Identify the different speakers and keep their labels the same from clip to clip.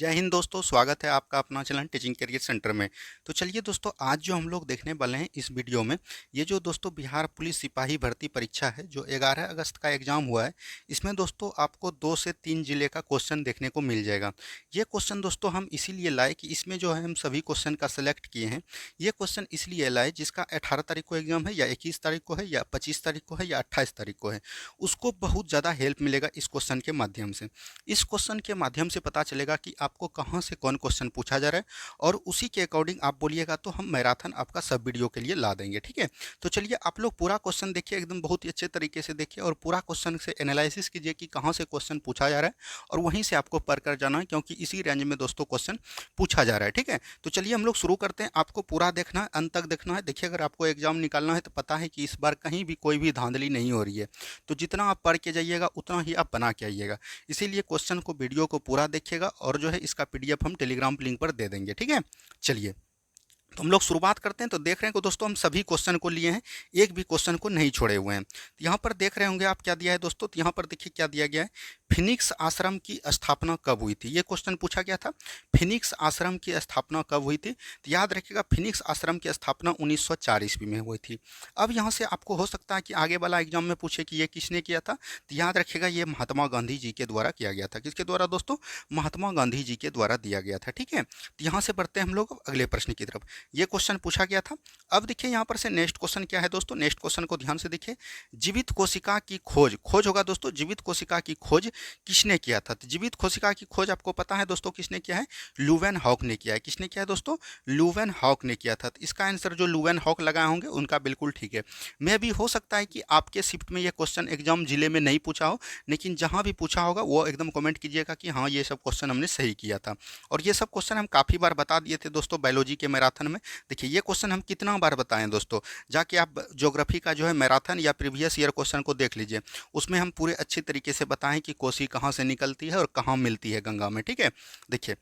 Speaker 1: जय हिंद दोस्तों, स्वागत है आपका अपना चैनल टीचिंग करियर सेंटर में। तो चलिए दोस्तों, आज जो हम लोग देखने वाले हैं इस वीडियो में, ये जो दोस्तों बिहार पुलिस सिपाही भर्ती परीक्षा है जो 11 अगस्त का एग्ज़ाम हुआ है, इसमें दोस्तों आपको 2 से 3 जिले का क्वेश्चन देखने को मिल जाएगा। ये क्वेश्चन दोस्तों हम इसीलिए लाए कि इसमें जो है हम सभी क्वेश्चन का सेलेक्ट किए हैं। ये क्वेश्चन इसलिए लाए जिसका 18 तारीख को एग्ज़ाम है या 21 तारीख को है या 25 तारीख को है या 28 तारीख को है, उसको बहुत ज़्यादा हेल्प मिलेगा इस क्वेश्चन के माध्यम से। इस क्वेश्चन के माध्यम से पता चलेगा कि आपको कहाँ से कौन क्वेश्चन पूछा जा रहा है, और उसी के अकॉर्डिंग आप बोलिएगा तो हम मैराथन आपका सब वीडियो के लिए ला देंगे। ठीक है, तो चलिए आप लोग पूरा क्वेश्चन देखिए, एकदम बहुत ही अच्छे तरीके से देखिए और पूरा क्वेश्चन से एनालिसिस कीजिए कि कहाँ से क्वेश्चन पूछा जा रहा है, और वहीं से आपको पढ़ कर जाना है क्योंकि इसी रेंज में दोस्तों क्वेश्चन पूछा जा रहा है। ठीक है, तो चलिए हम लोग शुरू करते हैं। आपको पूरा देखना है, अंत तक देखना है। देखिए, अगर आपको एग्जाम निकालना है तो पता है कि इस बार कहीं भी कोई भी धांधली नहीं हो रही है, तो जितना आप पढ़ के जाइएगा उतना ही आप बना के आइएगा। इसीलिए क्वेश्चन को, वीडियो को पूरा देखिएगा, और जो है इसका पीडीएफ हम टेलीग्राम लिंक पर दे देंगे। ठीक है, चलिए तो हम लोग शुरुआत करते हैं। तो देख रहे हैं कि दोस्तों हम सभी क्वेश्चन को लिए हैं, एक भी क्वेश्चन को नहीं छोड़े हुए हैं। तो यहाँ पर देख रहे होंगे आप क्या दिया है दोस्तों। तो यहाँ पर देखिए क्या दिया गया है, फिनिक्स आश्रम की स्थापना कब हुई थी। ये क्वेश्चन पूछा गया था, फिनिक्स आश्रम की स्थापना कब हुई थी। तो याद रखिएगा, फिनिक्स आश्रम की स्थापना 1904 ईस्वी में हुई थी। अब यहाँ से आपको हो सकता है कि आगे वाला एग्जाम में पूछे कि ये किसने किया था। तो याद रखिएगा, ये महात्मा गांधी जी के द्वारा किया गया था। किसके द्वारा दोस्तों, महात्मा गांधी जी के द्वारा दिया गया था। ठीक है, तो यहाँ से बढ़ते हैं हम लोग अगले प्रश्न की तरफ। ये क्वेश्चन पूछा गया था। अब देखिए यहाँ पर से नेक्स्ट क्वेश्चन क्या है दोस्तों। नेक्स्ट क्वेश्चन को ध्यान से देखिए, जीवित कोशिका की खोज, खोज होगा दोस्तों, जीवित कोशिका की खोज किसने किया था। तो जीवित कोशिका की खोज आपको पता है दोस्तों किसने किया है, लुवेन हॉक ने किया है। किसने किया है दोस्तों, लुवेन हॉक ने किया था। तो इसका आंसर जो लुवेन हॉक लगाए होंगे उनका बिल्कुल ठीक है। मैं भी हो सकता है कि आपके शिफ्ट में ये क्वेश्चन एग्जाम जिले में नहीं पूछा हो, लेकिन जहां भी पूछा होगा वो एकदम कमेंट कीजिएगा कि हाँ ये सब क्वेश्चन हमने सही किया था। और ये सब क्वेश्चन हम काफ़ी बार बता दिए थे दोस्तों बायोलॉजी के मैराथन में। देखिए ये क्वेश्चन हम कितना बार बताएं दोस्तों, जाके आप ज्योग्राफी का जो है मैराथन या प्रीवियस ईयर क्वेश्चन को देख लीजिए। उसमें हम पूरे अच्छी तरीके से बताएं कि कोसी कहाँ से निकलती है और कहाँ मिलती है गंगा में। ठीक है, देखिए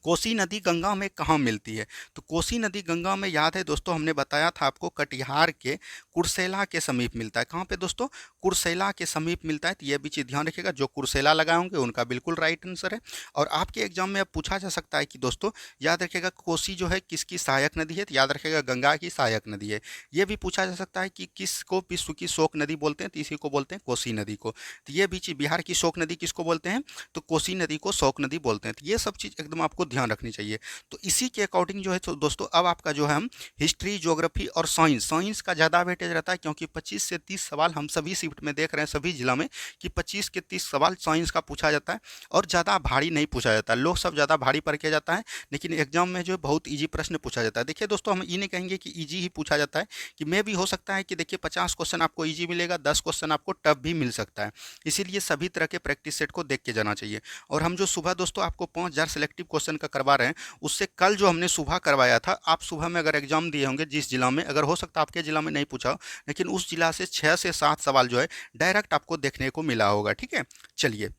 Speaker 1: कोसी नदी गंगा में कहाँ मिलती है। तो कोसी नदी गंगा में, याद है दोस्तों, हमने बताया था आपको, कटिहार के कुर्सेला के समीप मिलता है। कहाँ पे दोस्तों, कुर्सेला के समीप मिलता है। तो ये भी चीज़ ध्यान रखिएगा, जो कुर्सेला लगाए होंगे उनका बिल्कुल राइट आंसर है। और आपके एग्जाम में अब पूछा जा सकता है कि दोस्तों याद रखिएगा, कोसी जो है किसकी सहायक नदी है। तो याद रखिएगा गंगा की सहायक नदी है। ये भी पूछा जा सकता है कि किसको विश्व की शोक नदी बोलते हैं। तो इसी को बोलते हैं कोसी नदी को। तो ये भी चीज़, बिहार की शोक नदी किसको बोलते हैं, तो कोसी नदी को शोक नदी बोलते हैं। तो ये सब चीज़ एकदम आपको ध्यान रखनी चाहिए। तो इसी के अकॉर्डिंग जो है तो दोस्तों अब आपका जो है हम हिस्ट्री, ज्योग्राफी और साइंस, साइंस का ज़्यादा वेटेज रहता है क्योंकि 25 से 30 सवाल हम सभी शिफ्ट में देख रहे हैं, सभी जिला में, कि 25 के 30 सवाल साइंस का पूछा जाता है। और ज़्यादा भारी नहीं पूछा जाता है। लोग सब ज़्यादा भारी पढ़ के जाता है, लेकिन एग्जाम में जो है बहुत ईजी प्रश्न पूछा जाता है। देखिए दोस्तों, हम ये नहीं कहेंगे कि ईजी ही पूछा जाता है, कि मे भी हो सकता है कि देखिए 50 क्वेश्चन आपको ईजी मिलेगा, 10 क्वेश्चन आपको टफ भी मिल सकता है। इसीलिए सभी तरह के प्रैक्टिस सेट को देख के जाना चाहिए। और हम जो सुबह दोस्तों आपको 5000 सिलेक्टिव क्वेश्चन का करवा रहे हैं, उससे कल जो हमने सुबह करवाया था, आप सुबह में अगर एग्जाम दिए होंगे जिस जिला में, अगर हो सकता है आपके जिला में नहीं पूछा हो, लेकिन उस जिला से 6 से 7 सवाल जो है डायरेक्ट आपको देखने को मिला होगा। ठीक है, चलिए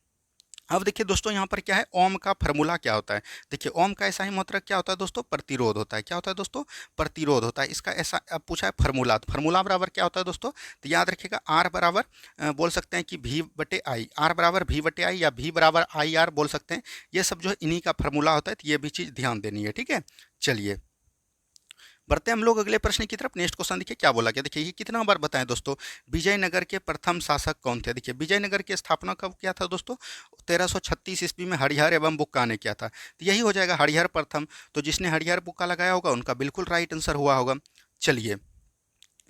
Speaker 1: अब देखिए दोस्तों, यहाँ पर क्या है, ओम का फार्मूला क्या होता है। देखिए ओम का ऐसा ही मतलब क्या होता है दोस्तों, प्रतिरोध होता है। क्या होता है दोस्तों, प्रतिरोध होता है। इसका ऐसा अब पूछा है फार्मूला, तो फार्मूला बराबर क्या होता है दोस्तों, तो याद रखिएगा आर बराबर बोल सकते हैं कि भी बटे आई, आर बराबर भी बटे आई, या भी बराबर आई आर बोल सकते हैं। ये सब जो है इन्हीं का फार्मूला होता है। तो ये भी चीज़ ध्यान देनी है। ठीक है, चलिए बढ़ते हैं हम लोग अगले प्रश्न की तरफ। नेक्स्ट क्वेश्चन देखिए क्या बोला गया। देखिए ये कितना बार बताएं दोस्तों, विजयनगर के प्रथम शासक कौन थे। देखिए विजयनगर की स्थापना कब किया था दोस्तों, 1336 ईस्वी में हरिहर एवं बुक्का ने किया था। तो यही हो जाएगा हरिहर प्रथम। तो जिसने हरिहर बुक्का लगाया होगा उनका बिल्कुल राइट आंसर हुआ होगा। चलिए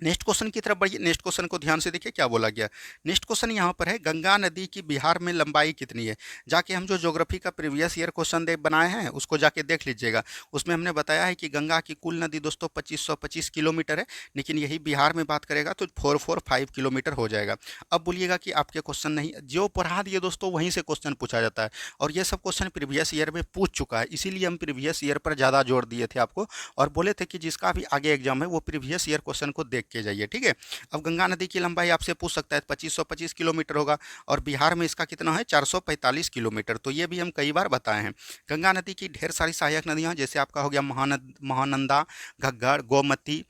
Speaker 1: नेक्स्ट क्वेश्चन की तरफ बढ़िए। नेक्स्ट क्वेश्चन को ध्यान से देखिए क्या बोला गया। नेक्स्ट क्वेश्चन यहाँ पर है, गंगा नदी की बिहार में लंबाई कितनी है। जाके हम जो ज्योग्राफी का प्रीवियस ईयर क्वेश्चन दे बनाए हैं उसको जाके देख लीजिएगा। उसमें हमने बताया है कि गंगा की कुल नदी दोस्तों 2525 किलोमीटर है, लेकिन यही बिहार में बात करेगा तो 445 किलोमीटर हो जाएगा। अब बोलिएगा कि आपके क्वेश्चन नहीं, जो पढ़ा दिए दोस्तों वहीं से क्वेश्चन पूछा जाता है, और ये सब क्वेश्चन प्रीवियस ईयर में पूछ चुका है। इसीलिए हम प्रीवियस ईयर पर ज़्यादा जोर दिए थे आपको, और बोले थे कि जिसका भी आगे एग्जाम है वो प्रीवियस ईयर क्वेश्चन को देख के जाइए। ठीक है, अब गंगा नदी की लंबाई आपसे पूछ सकता है, 2525 किलोमीटर होगा, और बिहार में इसका कितना है, 445 किलोमीटर। तो ये भी हम कई बार बताए हैं। गंगा नदी की ढेर सारी सहायक नदियाँ, जैसे आपका हो गया महानंदा, घग्गर, गोमती,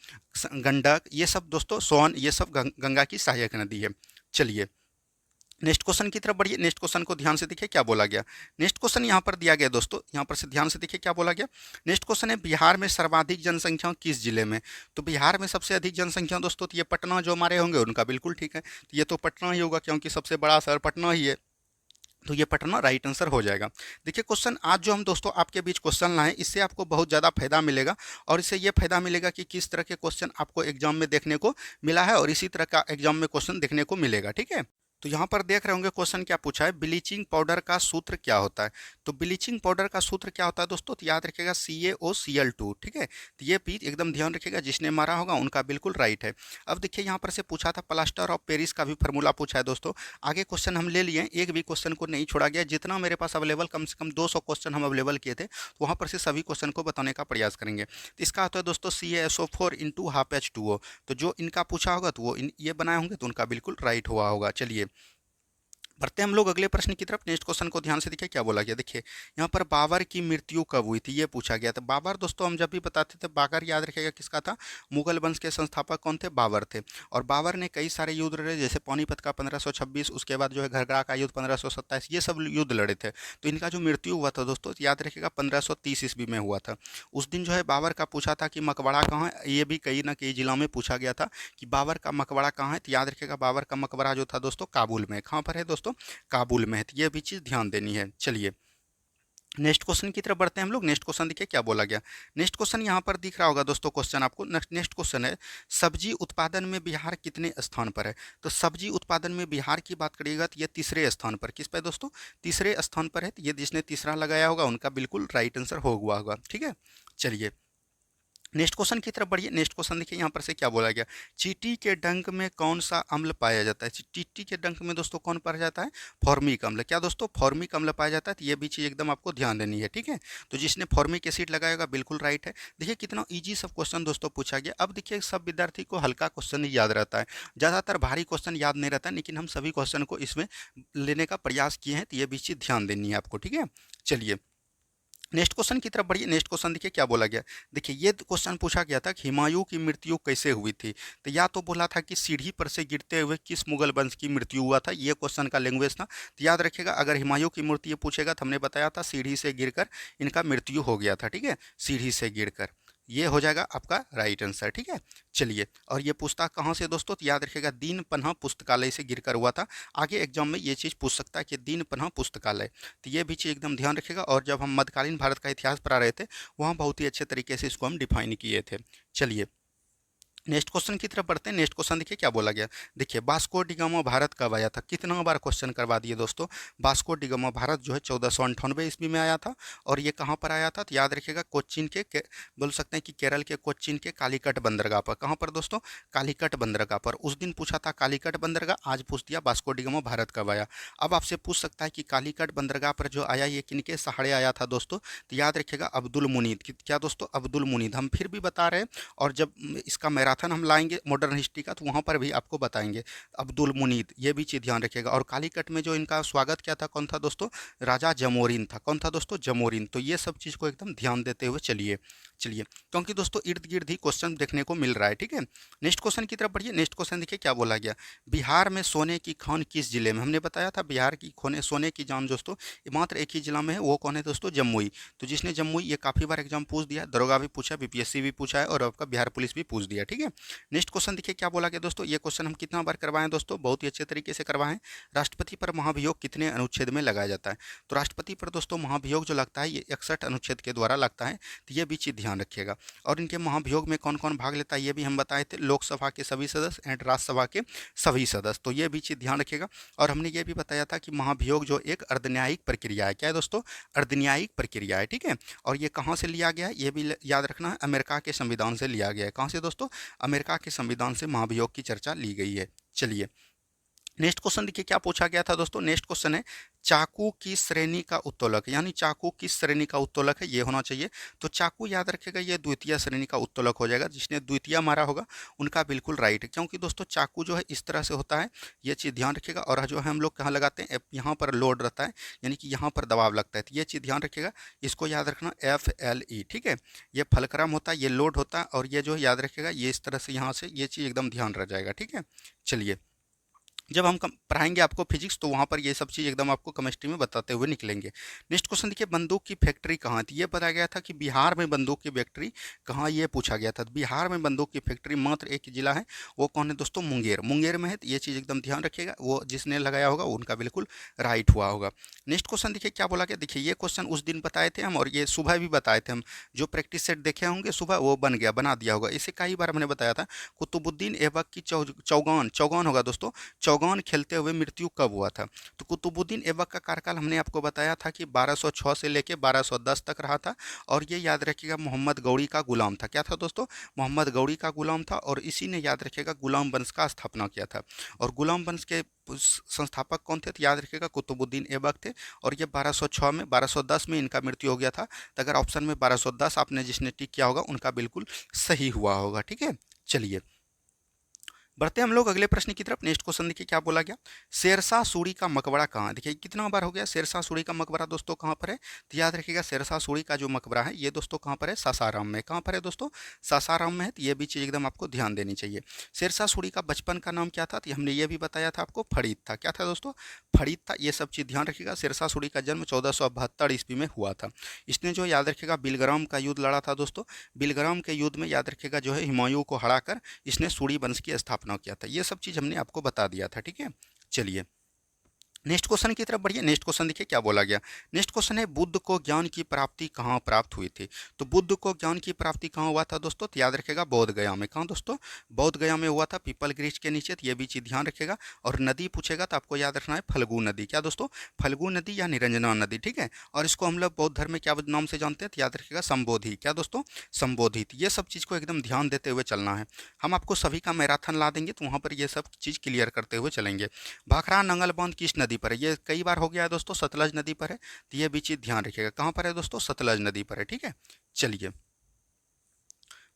Speaker 1: गंडक, ये सब दोस्तों सोन, ये सब गंगा की सहायक नदी है। चलिए नेक्स्ट क्वेश्चन की तरफ बढ़िए। नेक्स्ट क्वेश्चन को ध्यान से देखिए क्या बोला गया। नेक्स्ट क्वेश्चन यहाँ पर दिया गया दोस्तों, यहाँ पर से ध्यान से देखिए क्या बोला गया। नेक्स्ट क्वेश्चन है बिहार में सर्वाधिक जनसंख्या किस जिले में। तो बिहार में सबसे अधिक जनसंख्या दोस्तों, तो ये पटना जो हमारे होंगे उनका बिल्कुल ठीक है, तो ये तो पटना ही होगा क्योंकि सबसे बड़ा शहर पटना ही है, तो ये पटना राइट आंसर हो जाएगा। देखिए क्वेश्चन आज जो हम दोस्तों आपके बीच क्वेश्चन लाए, इससे आपको बहुत ज़्यादा फायदा मिलेगा, और इससे ये फायदा मिलेगा कि किस तरह के क्वेश्चन आपको एग्जाम में देखने को मिला है और इसी तरह का एग्जाम में क्वेश्चन देखने को मिलेगा। ठीक है, तो यहाँ पर देख रहे होंगे क्वेश्चन क्या पूछा है, ब्लीचिंग पाउडर का सूत्र क्या होता है। तो ब्लीचिंग पाउडर का सूत्र क्या होता है दोस्तों, तो याद रखिएगा CaOCl2। ठीक है, तो ये भी एकदम ध्यान रखिएगा, जिसने मारा होगा उनका बिल्कुल राइट है। अब देखिए यहाँ पर से पूछा था प्लास्टर ऑफ पेरिस का भी फार्मूला पूछा है दोस्तों। आगे क्वेश्चन हम ले लिए, एक भी क्वेश्चन को नहीं छोड़ा गया, जितना मेरे पास अवेलेबल कम से कम 200 क्वेश्चन हम अवेलेबल किए थे, तो वहाँ पर से सभी क्वेश्चन को बताने का प्रयास करेंगे। तो इसका होता है दोस्तों CaSO4 इंटू हाफ H2O। तो जो इनका पूछा होगा तो वो ये बनाए होंगे, तो उनका बिल्कुल राइट हुआ होगा। चलिए बढ़ते हम लोग अगले प्रश्न की तरफ। नेक्स्ट क्वेश्चन को ध्यान से देखिए क्या बोला गया। देखिए यहाँ पर बाबर की मृत्यु कब हुई थी, ये पूछा गया था। बाबर दोस्तों हम जब भी बताते थे, बाबर याद रखिएगा किसका था, मुगल वंश के संस्थापक कौन थे, बाबर थे। और बाबर ने कई सारे युद्ध लड़े, जैसे पानीपत का 1526, उसके बाद जो है घरगरा का युद्ध 1527, ये सब युद्ध लड़े थे। तो इनका जो मृत्यु हुआ था दोस्तों, याद रखिएगा 1530 ईस्वी में हुआ था। उस दिन जो है बाबर का पूछा था कि मकबरा कहाँ है, ये भी कई ना कई जिलों में पूछा गया था कि बाबर का मकबरा कहाँ है। तो याद रखिएगा बाबर का मकबरा जो था दोस्तों काबुल में। कहाँ पर है दोस्तों, काबुल में है। तो ये भी चीज़ ध्यान देनी है। चलिए नेक्स्ट क्वेश्चन की तरफ बढ़ते हैं हम लोग। नेक्स्ट क्वेश्चन देखिए क्या बोला गया। नेक्स्ट क्वेश्चन यहाँ पर दिख रहा होगा दोस्तों क्वेश्चन आपको। नेक्स्ट क्वेश्चन है सब्जी उत्पादन में बिहार कितने स्थान पर है। तो सब्जी उत्पादन में बिहार की बात करिएगा तो ये तीसरे स्थान पर। किस पे दोस्तों, तीसरे स्थान पर है। तो ये जिसने तीसरा लगाया होगा उनका बिल्कुल राइट आंसर होगा। ठीक है, चलिए नेक्स्ट क्वेश्चन की तरफ बढ़िए। नेक्स्ट क्वेश्चन देखिए यहाँ पर से क्या बोला गया। चींटी के डंक में कौन सा अम्ल पाया जाता है। चींटी के डंक में दोस्तों कौन पाया जाता है, फॉर्मिक अम्ल। क्या दोस्तों, फॉर्मिक अम्ल पाया जाता है। तो ये भी चीज़ एकदम आपको ध्यान देनी है। ठीक है, तो जिसने फॉर्मिक एसिड लगाएगा बिल्कुल राइट है। देखिए कितना ईजी सब क्वेश्चन दोस्तों पूछा गया। अब देखिए सब विद्यार्थी को हल्का क्वेश्चन ही याद रहता है, ज़्यादातर भारी क्वेश्चन याद नहीं रहता है, लेकिन हम सभी क्वेश्चन को इसमें लेने का प्रयास किए हैं। तो ये भी चीज़ ध्यान देनी है आपको। ठीक है, चलिए नेक्स्ट क्वेश्चन की तरफ बढ़िए। नेक्स्ट क्वेश्चन देखिए क्या बोला गया। देखिए ये क्वेश्चन पूछा गया था कि हुमायूं की मृत्यु कैसे हुई थी। तो या तो बोला था कि सीढ़ी पर से गिरते हुए किस मुगल वंश की मृत्यु हुआ था, ये क्वेश्चन का लैंग्वेज था। तो याद रखिएगा अगर हुमायूं की मृत्यु पूछेगा तो हमने बताया था सीढ़ी से गिरकर इनका मृत्यु हो गया था। ठीक है, सीढ़ी से गिरकर, ये हो जाएगा आपका राइट आंसर। ठीक है, चलिए और ये पूछता कहाँ से दोस्तों, तो याद रखिएगा दीन पन्हा पुस्तकालय से गिरकर हुआ था। आगे एग्जाम में ये चीज़ पूछ सकता है कि दीन पन्हा पुस्तकालय, तो ये भी चीज़ एकदम ध्यान रखिएगा। और जब हम मध्यकालीन भारत का इतिहास पढ़ा रहे थे, वहाँ बहुत ही अच्छे तरीके से इसको हम डिफाइन किए थे। चलिए नेक्स्ट क्वेश्चन की तरफ बढ़ते हैं। नेक्स्ट क्वेश्चन देखिए क्या बोला गया। देखिए वास्को डी गामा भारत कब आया था, कितना बार क्वेश्चन करवा दिए दोस्तों। वास्को डी गामा भारत जो है 1498 ईस्वी में आया था। और ये कहाँ पर आया था, तो याद रखिएगा कोच्चिन के बोल सकते हैं कि केरल के कोच्चिन के कालीकट बंदरगाह पर। कहाँ पर दोस्तों, कालीकट बंदरगाह पर। उस दिन पूछा था कालीकट बंदरगाह, आज पूछ दिया वास्को डी गामा भारत कब आया। अब आपसे पूछ सकता है कि कालीकट बंदरगाह पर जो आया ये किनके सहारे आया था दोस्तों। तो याद रखिएगा अब्दुल मुनीद। क्या दोस्तों, अब्दुल मुनीद। हम फिर भी बता रहे हैं, और जब इसका मैराथन हम लाएंगे मॉडर्न हिस्ट्री का, तो वहाँ पर भी आपको बताएंगे अब्दुल मुनीद। ये भी चीज़ ध्यान रखिएगा। और कालीकट में जो इनका स्वागत किया था कौन था दोस्तों, राजा जमोरिन था। कौन था दोस्तों, जमोरिन। तो ये सब चीज़ को एकदम ध्यान देते हुए चलिए क्योंकि दोस्तों इर्द गिर्द ही क्वेश्चन देखने को मिल रहा है। ठीक है, नेक्स्ट क्वेश्चन की तरफ बढ़िए। नेक्स्ट क्वेश्चन देखिए क्या बोला गया। बिहार में सोने की खान किस जिले में। हमने बताया था बिहार की सोने की जान दोस्तों मात्र एक ही जिला में है, वो कौन है दोस्तों, जमुई। तो जिसने जमुई, ये काफ़ी बार एग्जाम पूछ दिया, दरोगा भी पूछा, बीपीएससी भी पूछा है, और आपका बिहार पुलिस भी पूछ दिया। ठीक है, नेक्स्ट क्वेश्चन देखिए क्या बोला गया दोस्तों। ये क्वेश्चन हम कितना बार करवाएं दोस्तों, बहुत ही अच्छे तरीके से करवाएं। राष्ट्रपति पर महाभियोग कितने अनुच्छेद में लगाया जाता है। तो राष्ट्रपति पर दोस्तों महाभियोग जो लगता है ये 61 अनुच्छेद के द्वारा लगता है। तो ये भी चीज़ ध्यान रखिएगा। और इनके महाभियोग में कौन कौन भाग लेता है ये भी हम बताए थे, लोकसभा के सभी सदस्य एंड राज्यसभा के सभी सदस्य। तो ये भी चीज़ ध्यान रखिएगा। और हमने ये भी बताया था कि महाभियोग जो एक अर्धन्यायिक प्रक्रिया है। क्या है दोस्तों, अर्धन्यायिक प्रक्रिया है। ठीक है, और ये कहाँ से लिया गया है ये भी याद रखना है, अमेरिका के संविधान से लिया गया है। कहाँ से दोस्तों, अमेरिका के संविधान से महाभियोग की चर्चा ली गई है। चलिए नेक्स्ट क्वेश्चन देखिए क्या पूछा गया था दोस्तों। नेक्स्ट क्वेश्चन है चाकू की श्रेणी का उत्तोलक, यानी चाकू किस श्रेणी का उत्तोलक है, ये होना चाहिए। तो चाकू याद रखेगा ये द्वितीय श्रेणी का उत्तोलक हो जाएगा। जिसने द्वितीय मारा होगा उनका बिल्कुल राइट है, क्योंकि दोस्तों चाकू जो है इस तरह से होता है, ये चीज़ ध्यान रखिएगा। और जो है हम लोग कहाँ लगाते हैं, यहाँ पर लोड रहता है, यानी कि यहाँ पर दबाव लगता है। तो ये चीज़ ध्यान रखिएगा, इसको याद रखना FLE। ठीक है, ये फलक्रम होता है, ये लोड होता है, और ये जो याद रखिएगा ये इस तरह से यहाँ से ये चीज़ एकदम ध्यान रह जाएगा। ठीक है, चलिए जब हम पढ़ाएंगे आपको फिजिक्स तो वहाँ पर ये सब चीज़ एकदम आपको केमिस्ट्री में बताते हुए निकलेंगे। नेक्स्ट क्वेश्चन देखिए, बंदूक की फैक्ट्री कहाँ थी? ये बताया गया था कि बिहार में बंदूक की फैक्ट्री कहाँ, ये पूछा गया था। तो बिहार में बंदूक की फैक्ट्री मात्र एक जिला है, वो कौन है दोस्तों? मुंगेर। मुंगेर में है, तो ये चीज़ एकदम ध्यान रखिएगा, वो जिसने लगाया होगा उनका बिल्कुल राइट हुआ होगा। नेक्स्ट क्वेश्चन देखिए क्या बोला गया। देखिए ये क्वेश्चन उस दिन बताए थे हम, और ये सुबह भी बताए थे हम। जो प्रैक्टिस सेट देखे होंगे सुबह, वो बना दिया होगा। इसे कई बार हमने बताया था। कुतुबुद्दीन ऐबक की चौगान चौगान होगा दोस्तों, चौगान खेलते हुए मृत्यु कब हुआ था? तो कुतुबुद्दीन ऐबक का कार्यकाल हमने आपको बताया था कि 1206 से लेकर 1210 तक रहा था। और ये याद रखिएगा मोहम्मद गौरी का गुलाम था। क्या था दोस्तों? मोहम्मद गौरी का गुलाम था, और इसी ने याद रखिएगा गुलाम वंश का स्थापना किया था। और गुलाम वंश के संस्थापक कौन थे? तो याद रखिएगा कुतुबुद्दीन ऐबक थे। और ये 1206 में 1210 में इनका मृत्यु हो गया था। तो अगर ऑप्शन में 1210 आपने जिसने टिक किया होगा उनका बिल्कुल सही हुआ होगा। ठीक है, चलिए बढ़ते हम लोग अगले प्रश्न की तरफ। नेक्स्ट क्वेश्चन देखिए क्या बोला गया। शेरशाह सूरी का मकबरा कहाँ? देखिए कितना बार हो गया शेरशाह सूरी का मकबरा दोस्तों, कहाँ पर है? तो याद रखिएगा शेरशाह सूरी का जो मकबरा है ये दोस्तों कहाँ पर है? सासाराम में। कहाँ पर है दोस्तों? सासाराम में है। तो ये भी चीज़ एकदम आपको ध्यान देनी चाहिए। शेरशाह सूरी का बचपन का नाम क्या था? तो हमने ये भी बताया था आपको, फरीद था। क्या था दोस्तों? फरीद था। ये सब चीज़ ध्यान रखिएगा। शेरशाह सूरी का जन्म 1472 ईस्वी में हुआ था। इसने जो याद रखिएगा बिलग्राम का युद्ध लड़ा था दोस्तों। बिलग्राम के युद्ध में याद रखिएगा जो है हुमायूं को हराकर इसने सूरी वंश की स्थापना किया था। ये सब चीज़ हमने आपको बता दिया था। ठीक है, चलिए नेक्स्ट क्वेश्चन की तरफ बढ़िए। नेक्स्ट क्वेश्चन देखिए क्या बोला गया। नेक्स्ट क्वेश्चन है, बुद्ध को ज्ञान की प्राप्ति कहाँ प्राप्त हुई थी? तो बुद्ध को ज्ञान की प्राप्ति कहाँ हुआ था दोस्तों? तो याद रखेगा बोध गया में। कहाँ दोस्तों? बोध गया में हुआ था, पीपल वृक्ष के नीचे। तो ये भी चीज़ ध्यान रखेगा। और नदी पूछेगा तो आपको याद रखना है फल्गु नदी। क्या दोस्तों? फल्गु नदी या निरंजना नदी। ठीक है, और इसको हम लोग बौद्ध धर्म में क्या नाम से जानते हैं? तो याद रखेगा संबोधि। क्या दोस्तों? संबोधित। ये सब चीज़ को एकदम ध्यान देते हुए चलना है। हम आपको सभी का मैराथन ला देंगे, तो वहाँ पर ये सब चीज़ क्लियर करते हुए चलेंगे। भाखड़ा नंगल बांध किस नदी पर है? ये कई बार हो गया है दोस्तों, सतलज नदी पर है। तो ये भी चीज़ ध्यान रखिएगा, कहाँ पर है दोस्तों? सतलज नदी पर है। ठीक है, चलिए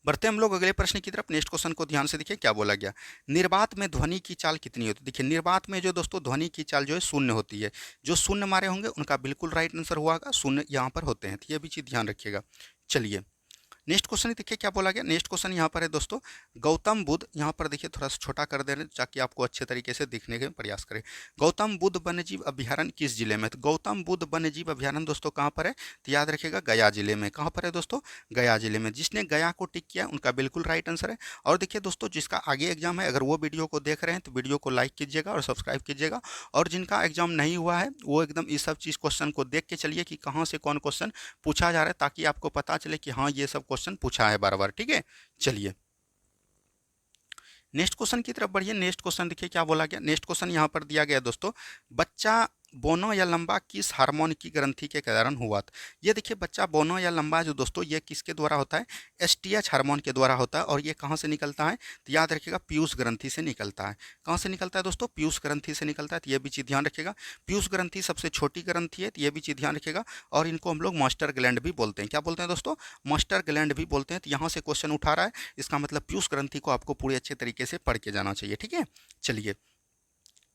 Speaker 1: बढ़ते हम लोग अगले प्रश्न की तरफ। नेक्स्ट क्वेश्चन को ध्यान से देखिए क्या बोला गया। निर्वात में ध्वनि की चाल कितनी होती है? देखिए निर्वात में जो दोस्तों ध्वनि की चाल जो है शून्य होती है। जो शून्य मारे होंगे उनका बिल्कुल राइट आंसर हुआ होगा। शून्य यहाँ पर होते हैं, तो ये भी चीज़ ध्यान रखिएगा। चलिए नेक्स्ट क्वेश्चन देखिए क्या बोला गया। नेक्स्ट क्वेश्चन यहाँ पर है दोस्तों, गौतम बुद्ध, यहाँ पर देखिए थोड़ा सा छोटा कर दे रहे हैं ताकि आपको अच्छे तरीके से दिखने का प्रयास करें। गौतम बुद्ध वन्यजीव अभ्यारण्य किस जिले में? तो गौतम बुद्ध वन्यजीव अभ्यारण्य दोस्तों कहाँ पर है? तो याद रखिएगा गया जिले में। कहाँ पर है दोस्तों? गया जिले में। जिसने गया को टिक किया उनका बिल्कुल राइट आंसर है। और देखिए दोस्तों जिसका आगे एग्जाम है, अगर वो वीडियो को देख रहे हैं तो वीडियो को लाइक कीजिएगा और सब्सक्राइब कीजिएगा। और जिनका एग्जाम नहीं हुआ है वो एकदम इस सब चीज़ क्वेश्चन को देख के चलिए कि कहाँ से कौन क्वेश्चन पूछा जा रहा है, ताकि आपको पता चले कि हाँ ये सब क्वेश्चन पूछा है बार बार। ठीक है, चलिए नेक्स्ट क्वेश्चन की तरफ बढ़िए। नेक्स्ट क्वेश्चन देखिए क्या बोला गया। नेक्स्ट क्वेश्चन यहाँ पर दिया गया दोस्तों, बच्चा बोनो या लंबा किस हार्मोन की ग्रंथि के कारण हुआ था? ये देखिए बच्चा बोनो या लंबा जो दोस्तों ये किसके द्वारा होता है? एसटीएच हार्मोन के द्वारा होता है। और ये कहाँ से निकलता है? तो याद रखिएगा पीयूष ग्रंथि से निकलता है। कहाँ से निकलता है दोस्तों? पीयूष ग्रंथि से निकलता है। तो ये भी चीज़ ध्यान रखिएगा। पीयूष ग्रंथि सबसे छोटी ग्रंथि है, तो ये भी चीज़ ध्यान रखिएगा। और इनको हम लोग मास्टर ग्लैंड भी बोलते हैं। क्या बोलते हैं दोस्तों? मास्टर ग्लैंड भी बोलते हैं। तो यहाँ से क्वेश्चन उठा रहा है, इसका मतलब पीयूष ग्रंथि को आपको पूरे अच्छे तरीके से पढ़ के जाना चाहिए। ठीक है, चलिए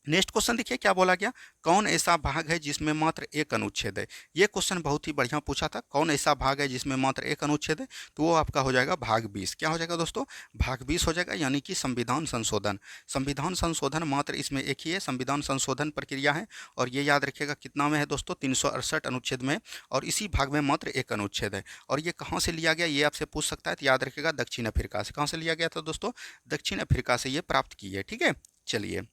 Speaker 1: नेक्स्ट क्वेश्चन देखिए क्या बोला गया। कौन ऐसा भाग है जिसमें मात्र एक अनुच्छेद है? ये क्वेश्चन बहुत ही बढ़िया पूछा था। कौन ऐसा भाग है जिसमें मात्र एक अनुच्छेद है? तो वो आपका हो जाएगा भाग 20। क्या हो जाएगा दोस्तों? भाग 20 हो जाएगा, यानी कि संविधान संशोधन। संविधान संशोधन मात्र इसमें एक ही है, संविधान संशोधन प्रक्रिया है। और ये याद रखिएगा कितना में है दोस्तों? 368 अनुच्छेद में। और इसी भाग में मात्र एक अनुच्छेद है। और ये कहाँ से लिया गया ये आपसे पूछ सकता है, तो याद रखिएगा दक्षिण अफ्रीका से। कहाँ से लिया गया था दोस्तों? दक्षिण अफ्रीका से ये प्राप्त की है। ठीक है, चलिए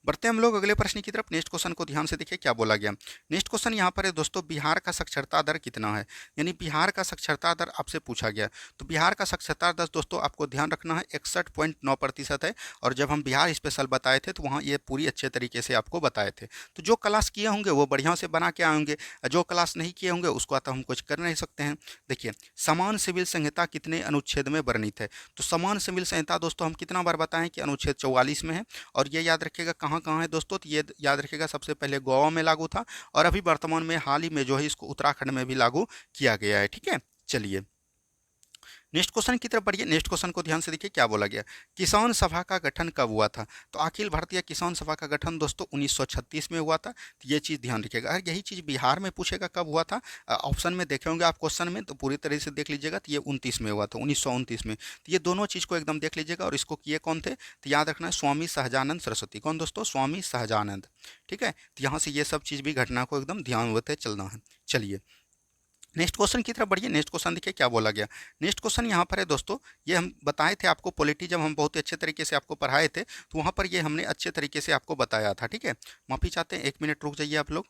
Speaker 1: बढ़ते हम लोग अगले प्रश्न की तरफ। नेक्स्ट क्वेश्चन को ध्यान से देखिए क्या बोला गया। नेक्स्ट क्वेश्चन यहाँ पर है दोस्तों, बिहार का साक्षरता दर कितना है? यानी बिहार का साक्षरता दर आपसे पूछा गया। तो बिहार का साक्षरता दर दोस्तों आपको ध्यान रखना है 61.9% है। और जब हम बिहार स्पेशल बताए थे तो वहाँ ये पूरी अच्छे तरीके से आपको बताए थे। तो जो क्लास किए होंगे वो बढ़िया से बना के आए होंगे, जो क्लास नहीं किए होंगे उसको तो हम कुछ कर नहीं सकते हैं। देखिए समान सिविल संहिता कितने अनुच्छेद में वर्णित है? तो समान सिविल संहिता दोस्तों हम कितना बार बताएं कि अनुच्छेद 44 में है। और ये याद रखिएगा कहाँ कहाँ है दोस्तों? तो ये याद रखिएगा सबसे पहले गोवा में लागू था, और अभी वर्तमान में हाल ही में जो है इसको उत्तराखंड में भी लागू किया गया है। ठीक है, चलिए नेक्स्ट क्वेश्चन की तरफ बढ़िए। नेक्स्ट क्वेश्चन को ध्यान से देखिए क्या बोला गया। किसान सभा का गठन कब हुआ था? तो अखिल भारतीय किसान सभा का गठन दोस्तों 1936 में हुआ था। तो ये चीज़ ध्यान रखिएगा। अगर यही चीज़ बिहार में पूछेगा कब हुआ था, ऑप्शन में देखे होंगे आप क्वेश्चन में, तो पूरी तरह से देख लीजिएगा। तो ये 29 में हुआ था, 1929 में। तो ये दोनों चीज़ को एकदम देख लीजिएगा। और इसको किए कौन थे? तो याद रखना है स्वामी सहजानंद सरस्वती। कौन दोस्तों? स्वामी सहजानंद। ठीक है, तो यहाँ से ये सब चीज़ भी घटना को एकदम ध्यान होते चलना है। चलिए नेक्स्ट क्वेश्चन की तरफ बढ़िए। नेक्स्ट क्वेश्चन देखिए क्या बोला गया। नेक्स्ट क्वेश्चन यहाँ पर है दोस्तों, ये हम बताए थे आपको पॉलिटी, जब हम बहुत ही अच्छे तरीके से आपको पढ़ाए थे तो वहाँ पर ये हमने अच्छे तरीके से आपको बताया था। ठीक है, माफ़ी चाहते हैं, 1 मिनट रुक जाइए आप लोग।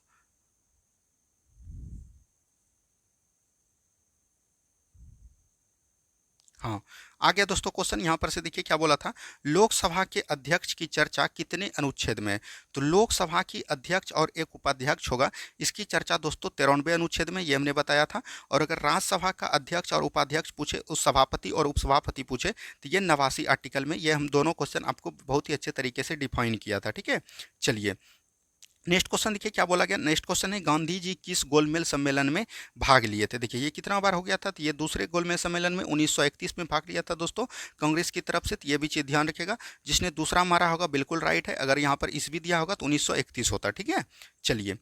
Speaker 1: हाँ, आ गया दोस्तों क्वेश्चन। यहाँ पर से देखिए क्या बोला था। लोकसभा के अध्यक्ष की चर्चा कितने अनुच्छेद में है? तो लोकसभा की अध्यक्ष और एक उपाध्यक्ष होगा, इसकी चर्चा दोस्तों 93वें अनुच्छेद में, ये हमने बताया था। और अगर राज्यसभा का अध्यक्ष और उपाध्यक्ष पूछे, उस सभापति और उपसभापति पूछे, तो ये 89 आर्टिकल में, ये हम दोनों क्वेश्चन आपको बहुत ही अच्छे तरीके से डिफाइन किया था। ठीक है, चलिए नेक्स्ट क्वेश्चन देखिए क्या बोला गया। नेक्स्ट क्वेश्चन है, गांधी जी किस गोलमेज सम्मेलन में भाग लिए थे? देखिए ये कितना बार हो गया था? तो ये दूसरे गोलमेज सम्मेलन में 1931 में भाग लिया था दोस्तों, कांग्रेस की तरफ से। तो ये भी चीज़ ध्यान रखिएगा। जिसने दूसरा मारा होगा बिल्कुल राइट है। अगर यहाँ पर ईस्वी दिया होगा तो 1931 होता। ठीक है, चलिए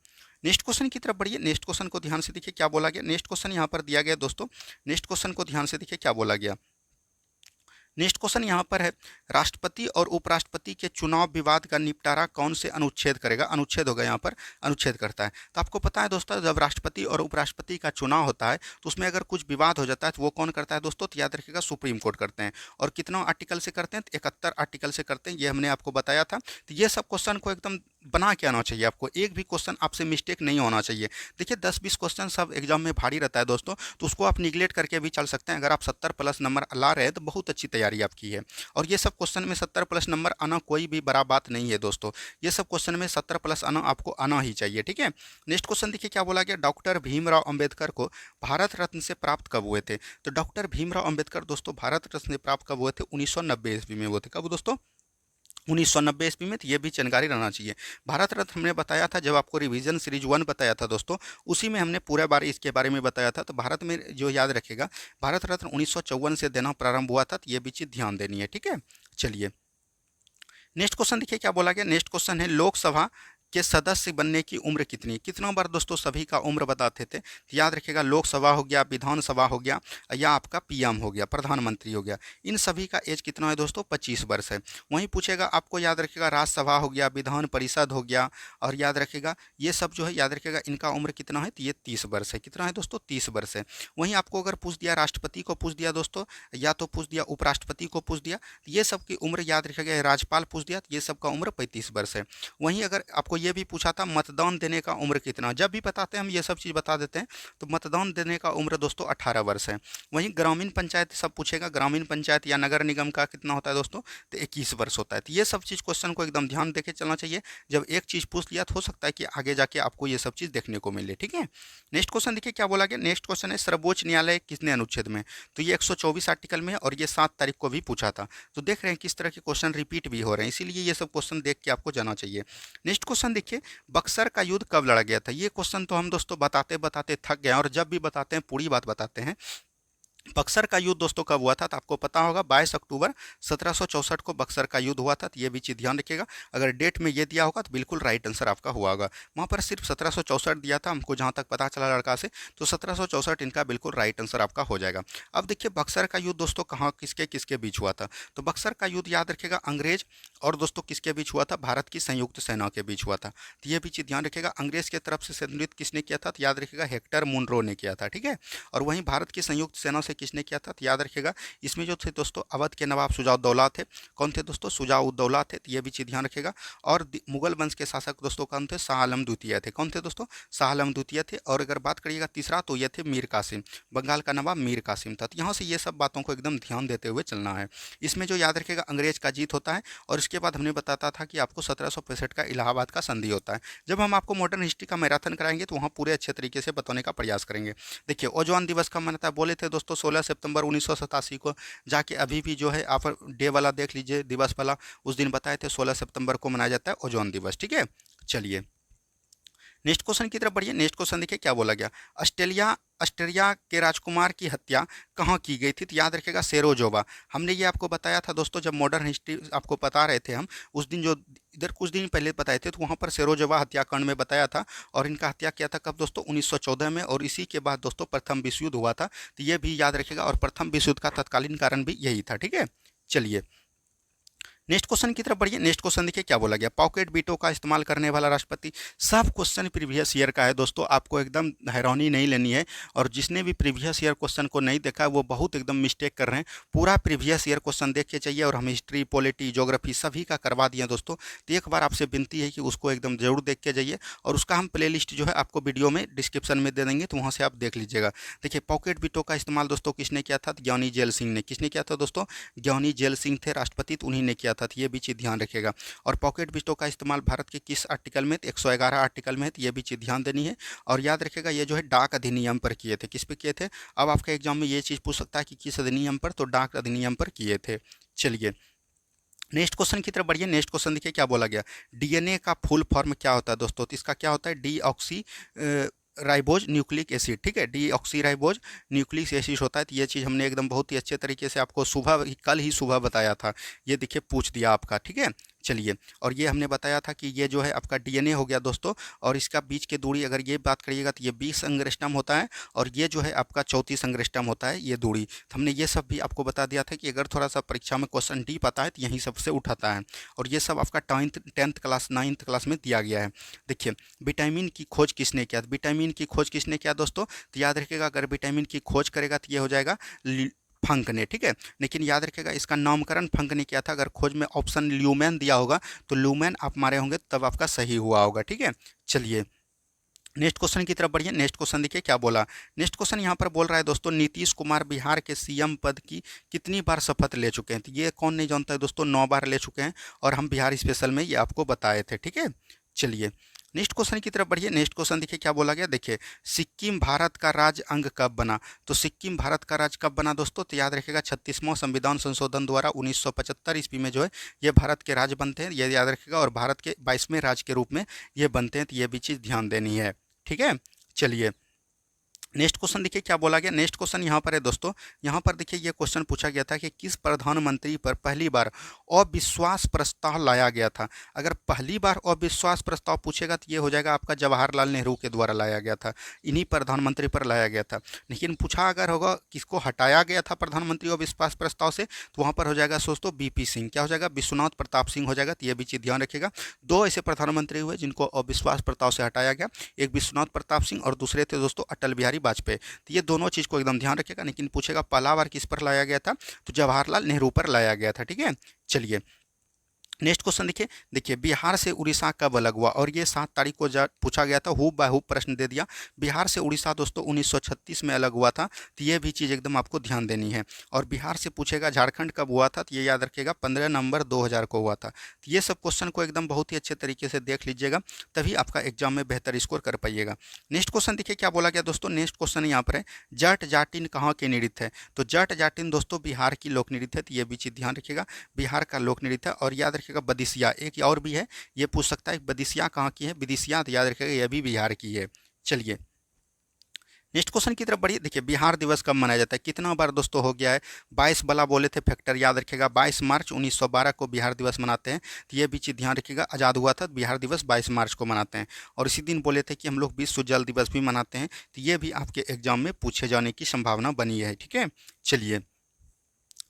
Speaker 1: नेक्स्ट क्वेश्चन की तरफ बढ़िए। नेक्स्ट क्वेश्चन को ध्यान से देखिए क्या बोला गया। नेक्स्ट क्वेश्चन यहाँ पर दिया गया दोस्तों। नेक्स्ट क्वेश्चन को ध्यान से देखिए क्या बोला गया। नेक्स्ट क्वेश्चन यहाँ पर है, राष्ट्रपति और उपराष्ट्रपति के चुनाव विवाद का निपटारा कौन से अनुच्छेद करेगा? अनुच्छेद होगा यहाँ पर, अनुच्छेद करता है। तो आपको पता है दोस्तों, जब राष्ट्रपति और उपराष्ट्रपति का चुनाव होता है तो उसमें अगर कुछ विवाद हो जाता है तो वो कौन करता है दोस्तों? तो याद रखिएगा सुप्रीम कोर्ट करते हैं। और कितना आर्टिकल से करते हैं? तो 71 आर्टिकल से करते हैं, ये हमने आपको बताया था। तो ये सब क्वेश्चन को एकदम बना के आना चाहिए आपको, एक भी क्वेश्चन आपसे मिस्टेक नहीं होना चाहिए। देखिए 10-20 क्वेश्चन सब एग्जाम में भारी रहता है दोस्तों, तो उसको आप निगलेक्ट करके भी चल सकते हैं। अगर आप 70 प्लस नंबर ला रहे हैं तो बहुत अच्छी तैयारी आपकी है। और ये सब क्वेश्चन में 70 प्लस नंबर आना कोई भी बड़ा बात नहीं है दोस्तों। ये सब क्वेश्चन में 70 प्लस आना आपको आना ही चाहिए। ठीक है, नेक्स्ट क्वेश्चन देखिए क्या बोला गया। डॉक्टर भीमराव अंबेडकर को भारत रत्न से प्राप्त कब हुए थे? तो डॉक्टर भीमराव अंबेडकर दोस्तों भारत रत्न से प्राप्त कब हुए थे? 1990 ईस्वी में हुए थे। कब दोस्तों? 1990 ईस्वी में। तो ये भी जानकारी रहना चाहिए। भारत रत्न हमने बताया था, जब आपको रिवीजन सीरीज 1 बताया था दोस्तों, उसी में हमने पूरा बार इसके बारे में बताया था। तो भारत में जो याद रखेगा, भारत रत्न 1954 से देना प्रारंभ हुआ था। तो ये भी चीज़ ध्यान देनी है। ठीक है, चलिए नेक्स्ट क्वेश्चन देखिए क्या बोला गया। नेक्स्ट क्वेश्चन है, लोकसभा के सदस्य बनने की उम्र कितनी है? कितना बार दोस्तों सभी का उम्र बताते थे? तो याद रखिएगा, लोकसभा हो गया, विधानसभा हो गया, या आपका पीएम हो गया, प्रधानमंत्री हो गया, इन सभी का एज कितना है दोस्तों? 25 वर्ष है। वहीं पूछेगा आपको, याद रखिएगा, राज्यसभा हो गया, विधान परिषद हो गया, और याद रखिएगा ये सब जो है, याद रखिएगा इनका उम्र कितना है? तो ये 30 वर्ष है। कितना है दोस्तों? 30 वर्ष है। वहीं आपको अगर पूछ दिया, राष्ट्रपति को पूछ दिया दोस्तों, या तो पूछ दिया उपराष्ट्रपति को पूछ दिया, तो ये सब की उम्र याद रखिएगा, राज्यपाल पूछ दिया तो ये सब का उम्र 35 वर्ष है। वहीं अगर आपको ये भी पूछा था मतदान देने का उम्र कितना, जब भी बताते हैं हम ये सब चीज़ बता देते हैं। तो मतदान देने का उम्र दोस्तों 18 वर्ष है। वहीं ग्रामीण पंचायत सब पूछेगा, ग्रामीण पंचायत या नगर निगम का कितना होता है दोस्तों? तो 21 वर्ष होता है। तो ये सब चीज़ क्वेश्चन को एकदम ध्यान देके चलना चाहिए। जब एक चीज़ पूछ लिया तो हो सकता है कि आगे जाके आपको ये सब चीज़ देखने को मिले। ठीक है, नेक्स्ट क्वेश्चन देखिए क्या बोला गया। नेक्स्ट क्वेश्चन है, सर्वोच्च न्यायालय कितने अनुच्छेद में? तो ये 124 आर्टिकल में है, और ये 7 तारीख को भी पूछा था। तो देख रहे हैं किस तरह के क्वेश्चन रिपीट भी हो रहे हैं, इसीलिए ये सब क्वेश्चन देख के आपको जाना चाहिए। नेक्स्ट क्वेश्चन देखिए, बक्सर का युद्ध कब लड़ा गया था? ये क्वेश्चन तो हम दोस्तों बताते बताते थक गए हैं, और जब भी बताते हैं पूरी बात बताते हैं। बक्सर का युद्ध दोस्तों कब हुआ था? तो आपको पता होगा, 22 अक्टूबर 1764 को बक्सर का युद्ध हुआ था। तो ये भी चीज़ ध्यान रखिएगा। अगर डेट में ये दिया होगा तो बिल्कुल राइट आंसर आपका हुआ होगा। वहाँ पर सिर्फ 1764 दिया था हमको, जहाँ तक पता चला लड़का से, तो 1764 इनका बिल्कुल राइट आंसर आपका हो जाएगा। अब देखिए बक्सर का युद्ध दोस्तों कहाँ किसके किसके बीच हुआ था? तो बक्सर का युद्ध याद रखिएगा अंग्रेज और दोस्तों किसके बीच हुआ था? भारत की संयुक्त सेना के बीच हुआ था। तो ये भी चीज़ ध्यान रखिएगा। अंग्रेज की तरफ से संयुक्त किसने किया था? तो याद रखिएगा हेक्टर मुनरो ने किया था। ठीक है, और वहीं भारत की संयुक्त सेना से किसने किया था? तो याद रखिएगा, इसमें जो थे दोस्तों अवध के नवाब शुजा-उद-दौला थे। कौन थे दोस्तों? शुजा-उद-दौला थे। तो ये भी चीज़ ध्यान रखिएगा। और मुगल वंश के शासक दोस्तों कौन थे? शाह आलम द्वितीय थे। कौन थे दोस्तों? शाह आलम द्वितीय थे। और अगर बात करिएगा तीसरा, तो ये थे मीर कासिम, बंगाल का नवाब मीर कासिम था। तो यहाँ से ये सब बातों को एकदम ध्यान देते हुए चलना है। इसमें जो याद रखिएगा अंग्रेज का जीत होता है, और इसके बाद हमने बताता था कि आपको 1765 का इलाहाबाद का संधि होता है। जब हम आपको मॉडर्न हिस्ट्री का मैराथन कराएंगे तो वहाँ पूरे अच्छे तरीके से बताने का प्रयास करेंगे। देखिए ओजोन दिवस का मान्यता बोले थे दोस्तों 16 सितंबर 1987 को, जाके अभी भी जो है आप डे वाला देख लीजिए, दिवस वाला, उस दिन बताए थे 16 सितंबर को मनाया जाता है ओजोन दिवस। ठीक है, चलिए नेक्स्ट क्वेश्चन की तरफ बढ़िए। नेक्स्ट क्वेश्चन देखिए क्या बोला गया। ऑस्ट्रेलिया ऑस्ट्रेलिया के राजकुमार की हत्या कहाँ की गई थी? तो याद रखिएगा सेरोजोवा। हमने ये आपको बताया था दोस्तों, जब मॉडर्न हिस्ट्री आपको बता रहे थे हम, उस दिन जो इधर कुछ दिन पहले बताए थे, तो वहाँ पर सेरोजोवा हत्याकांड में बताया था। और इनका हत्या किया था कब दोस्तों? 1914 में। और इसी के बाद दोस्तों प्रथम विश्व युद्ध हुआ था, तो ये भी याद रखिएगा। और प्रथम विश्व युद्ध का तत्कालीन कारण भी यही था। ठीक है, चलिए नेक्स्ट क्वेश्चन की तरफ बढ़िए। नेक्स्ट क्वेश्चन देखिए क्या बोला गया। पॉकेट बीटों का इस्तेमाल करने वाला राष्ट्रपति। सब क्वेश्चन प्रीवियस ईयर का है दोस्तों, आपको एकदम हैरानी नहीं लेनी है। और जिसने भी प्रीवियस ईयर क्वेश्चन को नहीं देखा है वो बहुत एकदम मिस्टेक कर रहे हैं। पूरा प्रीवियस ईयर क्वेश्चन देख के चाहिए। और हम हिस्ट्री, पॉलिटी, ज्योग्राफी सभी का करवा दिए दोस्तों। तो एक बार आपसे विनती है कि उसको एकदम जरूर देख के जाइए। और उसका हम प्ले लिस्ट जो है आपको वीडियो में डिस्क्रिप्शन में दे देंगे, तो वहाँ से आप देख लीजिएगा। देखिए पॉकेट बीटों का इस्तेमाल दोस्तों किसने किया था? ज्ञानी जेल सिंह ने। किसने किया था दोस्तों? ज्ञानी जेल सिंह थे राष्ट्रपति, तो उन्हीं ने किया था। तो ये भी चीज़ ध्यान रखिएगा। और पॉकेट बिस्टों का इस्तेमाल भारत के किस आर्टिकल में? 111 आर्टिकल में। तो ये भी चीज़ ध्यान देनी है। और याद रखिएगा ये जो है डाक अधिनियम पर किए थे। किस पे किए थे? अब आपके एग्जाम में ये चीज़ पूछ सकता है कि किस अधिनियम पर, तो डाक अधिनियम पर किए थे। चलिए नेक्स्ट क्वेश्चन की तरफ बढ़िए। नेक्स्ट क्वेश्चन देखिए क्या बोला गया। डीएनए का फुल फॉर्म क्या होता है दोस्तों? तो इसका क्या होता है? Deoxy ribose nucleic acid. ठीक है, डीऑक्सी राइबोज न्यूक्लिक एसिड होता है। तो ये चीज़ हमने एकदम बहुत ही अच्छे तरीके से आपको सुबह, कल ही सुबह बताया था। ये देखिए पूछ दिया आपका। ठीक है, चलिए। और ये हमने बताया था कि ये जो है आपका डीएनए हो गया दोस्तों। और इसका बीच की दूरी अगर ये बात करिएगा तो ये 20 एंगस्ट्रॉम होता है। और ये जो है आपका 34 एंगस्ट्रॉम होता है ये दूरी। तो हमने ये सब भी आपको बता दिया था कि अगर थोड़ा सा परीक्षा में क्वेश्चन डीप आता है तो यहीं सबसे उठाता है। और ये सब आपका टेंथ क्लास 9th क्लास में दिया गया है। देखिए विटामिन की खोज किसने किया? विटामिन की खोज किसने किया दोस्तों? तो याद रखिएगा अगर विटामिन की खोज करेगा तो ये हो जाएगा फंक ने। ठीक है, लेकिन याद रखिएगा इसका नामकरण फंक ने किया था। अगर खोज में ऑप्शन ल्यूमेन दिया होगा तो ल्यूमेन आप मारे होंगे तब आपका सही हुआ होगा। ठीक है, चलिए नेक्स्ट क्वेश्चन की तरफ बढ़िए। नेक्स्ट क्वेश्चन देखिए क्या बोला। नेक्स्ट क्वेश्चन यहाँ पर बोल रहा है दोस्तों, नीतीश कुमार बिहार के सीएम पद की कितनी बार शपथ ले चुके हैं? तो ये कौन नहीं जानता है दोस्तों, 9 बार ले चुके हैं। और हम बिहार स्पेशल में ये आपको बताए थे। ठीक है, चलिए नेक्स्ट क्वेश्चन की तरफ बढ़िए। नेक्स्ट क्वेश्चन देखिए क्या बोला गया। देखिए सिक्किम भारत का राज्य अंग कब बना? तो सिक्किम भारत का राज्य कब बना दोस्तों? तो याद रखिएगा 36वां संविधान संशोधन द्वारा 1975 ईस्वी में जो है ये भारत के राज्य बनते हैं। ये याद रखिएगा। और भारत के 22वें राज्य के रूप में ये बनते हैं। तो ये भी चीज़ ध्यान देनी है। ठीक है, चलिए नेक्स्ट क्वेश्चन देखिए क्या बोला गया। नेक्स्ट क्वेश्चन यहाँ पर है दोस्तों। यहाँ पर देखिए ये क्वेश्चन पूछा गया था कि किस प्रधानमंत्री पर पहली बार अविश्वास प्रस्ताव लाया गया था? अगर पहली बार अविश्वास प्रस्ताव पूछेगा तो ये हो जाएगा आपका जवाहरलाल नेहरू के द्वारा लाया गया था। इन्हीं प्रधानमंत्री पर लाया गया था। लेकिन पूछा अगर होगा किसको हटाया गया था प्रधानमंत्री अविश्वास प्रस्ताव से, तो वहाँ पर हो जाएगा दोस्तों बीपी सिंह। क्या हो जाएगा? विश्वनाथ प्रताप सिंह हो जाएगा। तो ये भी चीज़ ध्यान रखिएगा। 2 ऐसे प्रधानमंत्री हुए जिनको अविश्वास प्रस्ताव से हटाया गया। एक विश्वनाथ प्रताप सिंह और दूसरे थे दोस्तों अटल बिहारी वाजपेयी। तो ये दोनों चीज़ को एकदम ध्यान रखिएगा। लेकिन पूछेगा पहला बार किस पर लाया गया था? तो जवाहरलाल नेहरू पर लाया गया था। ठीक है, चलिए नेक्स्ट क्वेश्चन देखिए। देखिए बिहार से उड़ीसा कब अलग हुआ? और ये 7 तारीख को पूछा गया था। हूब बाय हूब प्रश्न दे दिया। बिहार से उड़ीसा दोस्तों 1936 में अलग हुआ था। तो ये भी चीज़ एकदम आपको ध्यान देनी है। और बिहार से पूछेगा झारखंड कब हुआ था? तो ये याद रखिएगा 15 नवंबर 2000 को हुआ था। तो ये सब क्वेश्चन को एकदम बहुत ही अच्छे तरीके से देख लीजिएगा, तभी आपका एग्जाम में बेहतर स्कोर कर पाइएगा। नेक्स्ट क्वेश्चन देखिए क्या बोला गया दोस्तों। नेक्स्ट क्वेश्चन यहाँ पर है, जट जाटिन कहाँ के नृत्य है? तो जट जाटिन दोस्तों बिहार की लोक नृत्य है। तो ये भी चीज़ ध्यान रखिएगा, बिहार का लोक नृत्य है। और याद रखिएगा बदिसिया, एक और भी है, ये पूछ सकता है बदिसिया कहाँ की है? विदिसिया, तो याद रखिएगा ये भी बिहार की है। चलिए नेक्स्ट क्वेश्चन की तरफ बढ़िए। देखिए बिहार दिवस कब मनाया जाता है? कितना बार दोस्तों हो गया है? 22 वाला बोले थे फैक्टर, याद रखिएगा 22 मार्च 1912 को बिहार दिवस मनाते हैं। तो ये भी चीज़ ध्यान रखिएगा, आज़ाद हुआ था बिहार दिवस 22 मार्च को मनाते हैं। और इसी दिन बोले थे कि हम लोग विश्व जल दिवस भी मनाते हैं। तो ये भी आपके एग्जाम में पूछे जाने की संभावना बनी है। ठीक है, चलिए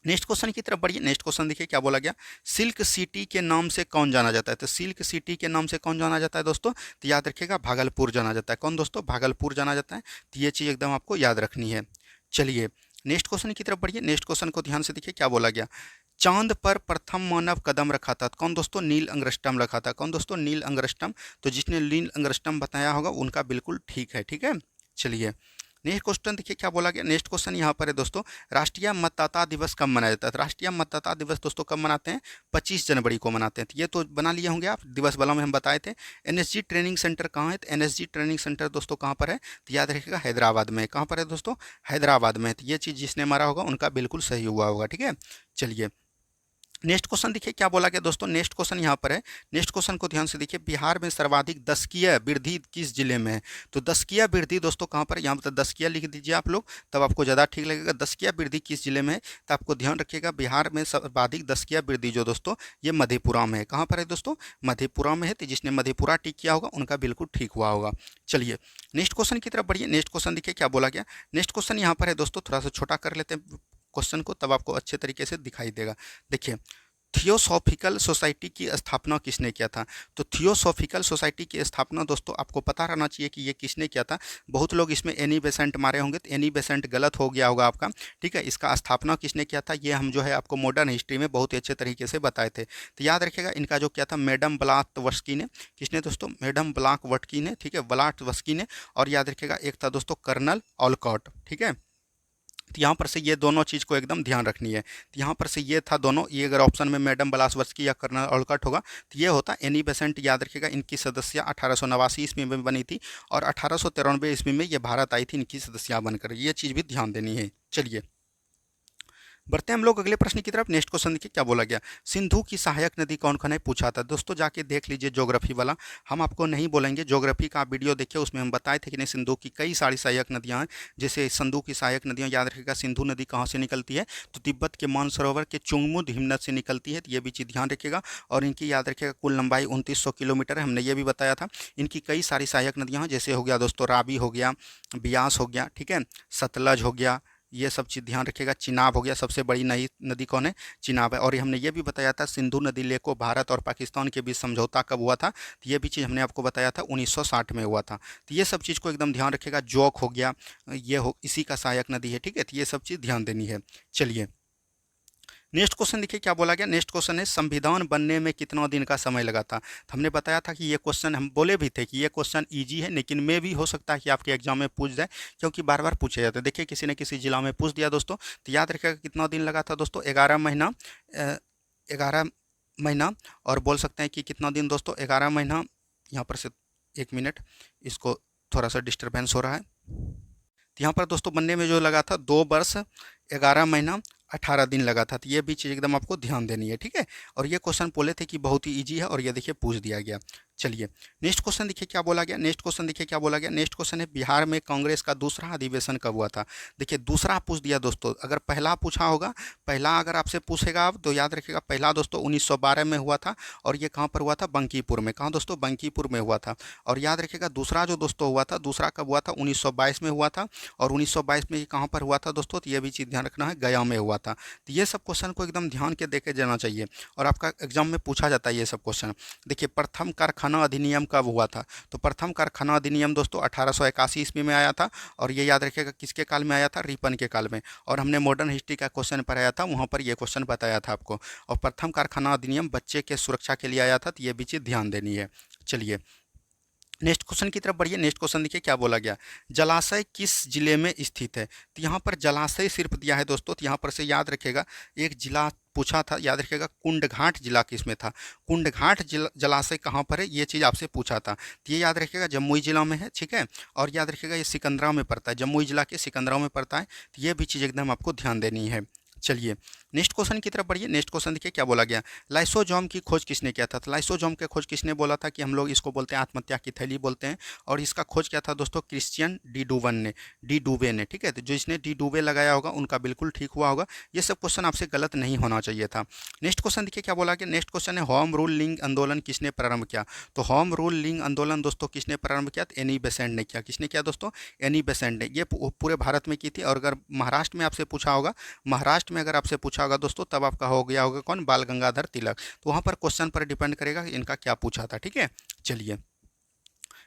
Speaker 1: नेक्स्ट क्वेश्चन की तरफ बढ़िए। नेक्स्ट क्वेश्चन देखिए क्या बोला गया। सिल्क सिटी के नाम से कौन जाना जाता है? तो सिल्क सिटी के नाम से कौन जाना जाता है दोस्तों? तो याद रखिएगा भागलपुर जाना जाता है। कौन दोस्तों? भागलपुर जाना जाता है। तो ये चीज़ एकदम आपको याद रखनी है। चलिए नेक्स्ट क्वेश्चन की तरफ बढ़िए। नेक्स्ट क्वेश्चन को ध्यान से देखिए क्या बोला गया। चांद पर प्रथम मानव कदम रखा था, कौन दोस्तों? नील अंगस्ट्रॉम रखा था। कौन दोस्तों? नील अंगस्ट्रॉम। तो जिसने नील अंगस्ट्रॉम बताया होगा उनका बिल्कुल ठीक है। ठीक है, चलिए नेक्स्ट क्वेश्चन देखिए क्या बोला गया। नेक्स्ट क्वेश्चन यहाँ पर है दोस्तों, राष्ट्रीय मतदाता दिवस कब मनाया जाता है? तो राष्ट्रीय मतदाता दिवस दोस्तों कब मनाते हैं? 25 जनवरी को मनाते हैं। तो ये तो बना लिए होंगे आप, दिवस वाला में हम बताए थे। एनएसजी ट्रेनिंग सेंटर कहाँ है? तो एनएसजी ट्रेनिंग सेंटर दोस्तों कहाँ पर है? तो याद रखिएगा हैदराबाद में। कहाँ पर है दोस्तों? हैदराबाद में। तो ये चीज़ जिसने मारा होगा उनका बिल्कुल सही हुआ होगा। ठीक है, चलिए नेक्स्ट क्वेश्चन देखिए क्या बोला गया दोस्तों। नेक्स्ट क्वेश्चन यहाँ पर है। नेक्स्ट क्वेश्चन को ध्यान से देखिए, बिहार में सर्वाधिक दशकीय वृद्धि किस जिले में है। तो दशकीय वृद्धि दोस्तों कहाँ पर है, यहाँ पर दशकीय लिख दीजिए आप लोग, तब आपको ज़्यादा ठीक लगेगा। दशकीय वृद्धि किस जिले में है, तो आपको ध्यान रखिएगा बिहार में सर्वाधिक दशकीय वृद्धि जो दोस्तों ये मधेपुरा में है। कहाँ पर है दोस्तों, मधेपुरा में है। तो जिसने मधेपुरा टिक किया होगा उनका बिल्कुल ठीक हुआ होगा। चलिए नेक्स्ट क्वेश्चन की तरफ बढ़िए। नेक्स्ट क्वेश्चन देखिए क्या बोला गया। नेक्स्ट क्वेश्चन यहाँ पर है दोस्तों, थोड़ा सा छोटा कर लेते हैं क्वेश्चन को, तब आपको अच्छे तरीके से दिखाई देगा। देखिए थियोसॉफिकल सोसाइटी की स्थापना किसने किया था। तो थियोसॉफिकल सोसाइटी की स्थापना दोस्तों आपको पता रहना चाहिए कि ये किसने किया था। बहुत लोग इसमें एनी बेसेंट मारे होंगे, तो एनी बेसेंट गलत हो गया होगा आपका, ठीक है। इसका स्थापना किसने किया था ये हम जो है आपको मॉडर्न हिस्ट्री में बहुत ही अच्छे तरीके से बताए थे। तो याद रखिएगा इनका जो क्या था, मैडम ब्लाटवस्की ने। किसने दोस्तों, मैडम ब्लाटवस्की ने, ठीक है, ब्लाटवस्की ने। और याद रखिएगा एक था दोस्तों कर्नल ऑलकॉट, ठीक है। तो यहाँ पर से ये दोनों चीज़ को एकदम ध्यान रखनी है। तो यहाँ पर से ये था दोनों, ये अगर ऑप्शन में मैडम ब्लासवर्स्की या कर्नल ऑलकट होगा तो ये होता एनी बेसेंट। याद रखिएगा इनकी सदस्य 1889 ईस्वी में बनी थी और 1893 ईस्वी में ये भारत आई थी इनकी सदस्या बनकर। ये चीज़ भी ध्यान देनी है। चलिए बढ़ते हैं हम लोग अगले प्रश्न की तरफ। नेक्स्ट क्वेश्चन देखिए क्या बोला गया। सिंधु की सहायक नदी कौन कौन है पूछा था दोस्तों, जाके देख लीजिए ज्योग्राफी वाला। हम आपको नहीं बोलेंगे, ज्योग्राफी का आप वीडियो देखिए, उसमें हम बताए थे कि नहीं सिंधु की कई सारी सहायक नदियां हैं। जैसे सिंधु की सहायक नदियां याद रखिएगा, सिंधु नदी कहाँ से निकलती है, तो तिब्बत के मानसरोवर के चुंगमुद हिमनद से निकलती है। तो ये भी चीज़ ध्यान रखिएगा। और इनकी याद रखिएगा कुल लंबाई 2900 किलोमीटर है, हमने ये भी बताया था। इनकी कई सारी सहायक नदियाँ हैं, जैसे हो गया दोस्तों रावी हो गया, ब्यास हो गया, ठीक है, सतलज हो गया, ये सब चीज़ ध्यान रखिएगा। चिनाब हो गया, सबसे बड़ी नई नदी कौन है, चिनाब है। और हमने ये भी बताया था सिंधु नदी लेको भारत और पाकिस्तान के बीच समझौता कब हुआ था, तो ये भी चीज़ हमने आपको बताया था 1960 में हुआ था। तो ये सब चीज़ को एकदम ध्यान रखिएगा। जोक हो गया, ये हो इसी का सहायक नदी है, ठीक है। तो ये सब चीज़ ध्यान देनी है। चलिए नेक्स्ट क्वेश्चन देखिए क्या बोला गया। नेक्स्ट क्वेश्चन है संविधान बनने में कितना दिन का समय लगा था। तो हमने बताया था कि ये क्वेश्चन हम बोले भी थे कि ये क्वेश्चन इजी है, लेकिन में भी हो सकता है कि आपके एग्जाम में पूछ जाए, क्योंकि बार बार पूछे जाते हैं। देखिए किसी न किसी जिला में पूछ दिया दोस्तों। तो याद रखिएगा कितना दिन लगा था दोस्तों, 11 महीना। 11 महीना। और बोल सकते हैं कि कितना दिन दोस्तों, 11 महीना। यहाँ पर से 1 मिनट, इसको थोड़ा सा डिस्टर्बेंस हो रहा है। तो यहाँ पर दोस्तों बनने में जो लगा था 2 वर्ष 11 महीना 18 दिन लगा था। तो ये भी चीज़ एकदम आपको ध्यान देनी है, ठीक है। और ये क्वेश्चन बोले थे कि बहुत ही इजी है, और ये देखिए पूछ दिया गया। चलिए नेक्स्ट क्वेश्चन देखिए क्या बोला गया। नेक्स्ट क्वेश्चन देखिए क्या बोला गया। नेक्स्ट क्वेश्चन है बिहार में कांग्रेस का दूसरा अधिवेशन कब हुआ था। देखिए दूसरा पूछ दिया दोस्तों, अगर पहला पूछा होगा, पहला अगर आपसे पूछेगा आप तो याद रखिएगा पहला दोस्तों 1912 में हुआ था। और ये कहाँ पर हुआ था, बंकीपुर में। कहाँ दोस्तों, बंकीपुर में हुआ था। और याद रखिएगा दूसरा जो दोस्तों हुआ था, दूसरा कब हुआ था, 1922 में हुआ था। और 1922 में ये कहाँ पर हुआ था दोस्तों, तो ये भी चीज़ ध्यान रखना है, गया में हुआ था। तो ये सब क्वेश्चन को एकदम ध्यान के देके जाना चाहिए, और आपका एग्जाम में पूछा जाता है ये सब क्वेश्चन। देखिए प्रथम कारखाना अधिनियम कब हुआ था। तो प्रथम कारखाना अधिनियम दोस्तों 1881 ईस्वी में आया था। और ये याद रखिएगा किसके काल में आया था, रिपन के काल में। और हमने मॉडर्न हिस्ट्री का क्वेश्चन पढ़ाया था, वहाँ पर ये क्वेश्चन बताया था आपको। और प्रथम कारखाना अधिनियम बच्चे के सुरक्षा के लिए आया था। तो ये भी चीज़ ध्यान देनी है। चलिए नेक्स्ट क्वेश्चन की तरफ बढ़िए। नेक्स्ट क्वेश्चन देखिए क्या बोला गया। जलाशय किस जिले में स्थित है। तो यहाँ पर जलाशय सिर्फ दिया है दोस्तों। तो यहाँ पर से याद रखेगा एक जिला पूछा था, याद रखिएगा कुंडघाट जिला किसमें था। कुंडघाट जलाशय कहाँ पर है, ये चीज़ आपसे पूछा था। तो ये याद रखिएगा जमुई जिला में है, ठीक है। और याद रखिएगा ये सिकंदरा में पड़ता है, जमुई जिला के सिकंदरा में पड़ता है। तो ये भी चीज़ एकदम आपको ध्यान देनी है। चलिए नेक्स्ट क्वेश्चन की तरफ बढ़िए। नेक्स्ट क्वेश्चन देखिए क्या बोला गया। लाइसोजोम की खोज किसने किया था। तो लाइसोजोम की खोज किसने बोला था कि हम लोग इसको बोलते हैं आत्महत्या की थैली बोलते हैं। और इसका खोज क्या था दोस्तों, क्रिश्चियन डी डूवे ने, ठीक है। तो जो इसने डी डूवे लगाया होगा उनका बिल्कुल ठीक हुआ होगा। ये सब क्वेश्चन आपसे गलत नहीं होना चाहिए था। नेक्स्ट क्वेश्चन देखिए क्या बोला गया। नेक्स्ट क्वेश्चन है होम रूल लिंग आंदोलन किसने प्रारंभ किया। तो होम रूल लिंग आंदोलन दोस्तों किसने प्रारंभ किया, तो एनी बेसेंट ने किया। किसने किया दोस्तों, एनी बेसेंट ने। ये पूरे भारत में की थी। और अगर महाराष्ट्र में आपसे पूछा होगा, महाराष्ट्र में अगर आपसे पूछा होगा दोस्तों, तब आपका हो गया होगा कौन, बाल गंगाधर तिलक। तो वहाँ पर क्वेश्चन पर डिपेंड करेगा इनका क्या पूछा था, ठीक है। चलिए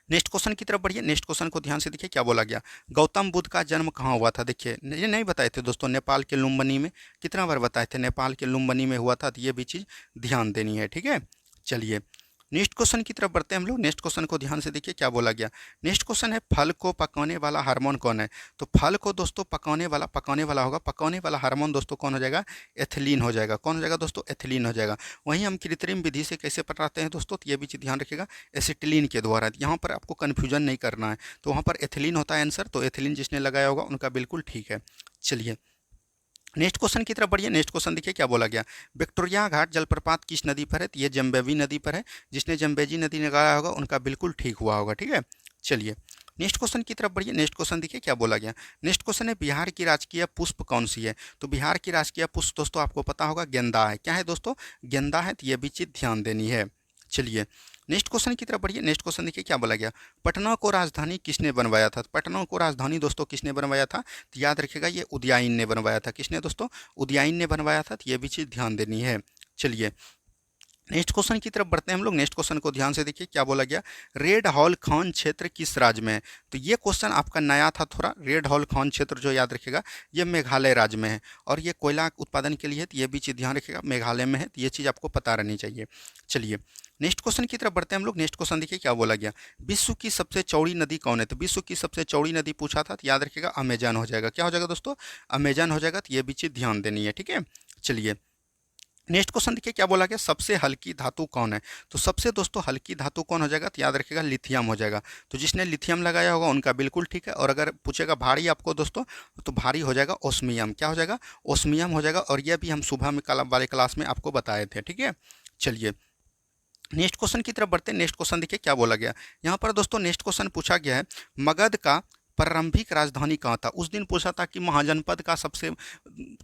Speaker 1: नेक्स्ट क्वेश्चन की तरफ बढ़िए। नेक्स्ट क्वेश्चन को ध्यान से देखिए क्या बोला गया। गौतम बुद्ध का जन्म कहाँ हुआ था। देखिए ये नहीं बताए थे दोस्तों, नेपाल के लुम्बिनी में। कितना बार बताए थे, नेपाल के लुम्बिनी में हुआ था। तो ये भी चीज़ ध्यान देनी है, ठीक है। चलिए नेक्स्ट क्वेश्चन की तरफ बढ़ते हैं हम लोग। नेक्स्ट क्वेश्चन को ध्यान से देखिए क्या बोला गया। नेक्स्ट क्वेश्चन है फल को पकाने वाला हार्मोन कौन है। तो फल को दोस्तों पकाने वाला होगा, पकाने वाला हार्मोन दोस्तों कौन हो जाएगा, एथिलीन हो जाएगा। कौन हो जाएगा दोस्तों, एथिलीन हो जाएगा। वहीं हम कृत्रिम विधि से कैसे पकाते हैं दोस्तों, तो ये भी चीज़ ध्यान रखिएगा, एसिटिलीन के द्वारा। यहाँ पर आपको कन्फ्यूजन नहीं करना है। तो वहाँ पर एथिलीन होता है आंसर, तो एथिलीन जिसने लगाया होगा उनका बिल्कुल ठीक है। चलिए नेक्स्ट क्वेश्चन की तरफ बढ़िए। नेक्स्ट क्वेश्चन देखिए क्या बोला गया। विक्टोरिया घाट जलप्रपात किस नदी पर है? तो ये जम्बेवी नदी पर है। जिसने जम्बेजी नदी निकाला होगा उनका बिल्कुल ठीक हुआ होगा, ठीक है। चलिए नेक्स्ट क्वेश्चन की तरफ बढ़िए। नेक्स्ट क्वेश्चन देखिए क्या बोला गया। नेक्स्ट क्वेश्चन है बिहार की राजकीय पुष्प कौन सी है? तो बिहार की राजकीय पुष्प दोस्तों आपको पता होगा गेंदा है। क्या है दोस्तों? गेंदा है। तो ये भी चीज़ ध्यान देनी है। चलिए नेक्स्ट क्वेश्चन की तरफ बढ़िए। नेक्स्ट क्वेश्चन देखिए क्या बोला गया। पटना को राजधानी किसने बनवाया था? पटना को राजधानी दोस्तों किसने बनवाया था? तो याद रखिएगा ये उदयायन ने बनवाया था। किसने दोस्तों? उदयायन ने बनवाया था। तो ये भी चीज़ ध्यान देनी है। चलिए नेक्स्ट क्वेश्चन की तरफ बढ़ते हैं हम लोग। नेक्स्ट क्वेश्चन को ध्यान से देखिए क्या बोला गया। रेड हॉल खौन क्षेत्र किस राज्य में है? तो ये क्वेश्चन आपका नया था थोड़ा। रेड हॉल खौन क्षेत्र जो याद रखिएगा ये मेघालय राज्य में है और ये कोयला उत्पादन के लिए है। तो ये भी चीज़ ध्यान रखिएगा मेघालय में है। तो ये चीज़ आपको पता रहनी चाहिए। चलिए नेक्स्ट क्वेश्चन की तरफ बढ़ते हैं हम लोग। नेक्स्ट क्वेश्चन देखिए क्या बोला गया। विश्व की सबसे चौड़ी नदी कौन है? तो विश्व की सबसे चौड़ी नदी पूछा था। तो याद रखिएगा अमेजन हो जाएगा। क्या हो जाएगा दोस्तों? अमेजन हो जाएगा। तो ये भी चीज़ ध्यान देनी है, ठीक है। चलिए नेक्स्ट क्वेश्चन देखिए क्या बोला गया। सबसे हल्की धातु कौन है? तो सबसे दोस्तों हल्की धातु कौन हो जाएगा? तो याद रखिएगा लिथियम हो जाएगा। तो जिसने लिथियम लगाया होगा उनका बिल्कुल ठीक है। और अगर पूछेगा भारी आपको दोस्तों तो भारी हो जाएगा ओस्मियम। क्या हो जाएगा? ओस्मियम हो जाएगा। और यह भी हम सुबह में कल वाले क्लास में आपको बताए थे, ठीक है। चलिए नेक्स्ट क्वेश्चन की तरफ बढ़ते हैं। नेक्स्ट क्वेश्चन देखिए क्या बोला गया। यहाँ पर दोस्तों नेक्स्ट क्वेश्चन पूछा गया है मगध का प्रारंभिक राजधानी कहाँ था? उस दिन पूछा था कि महाजनपद का सबसे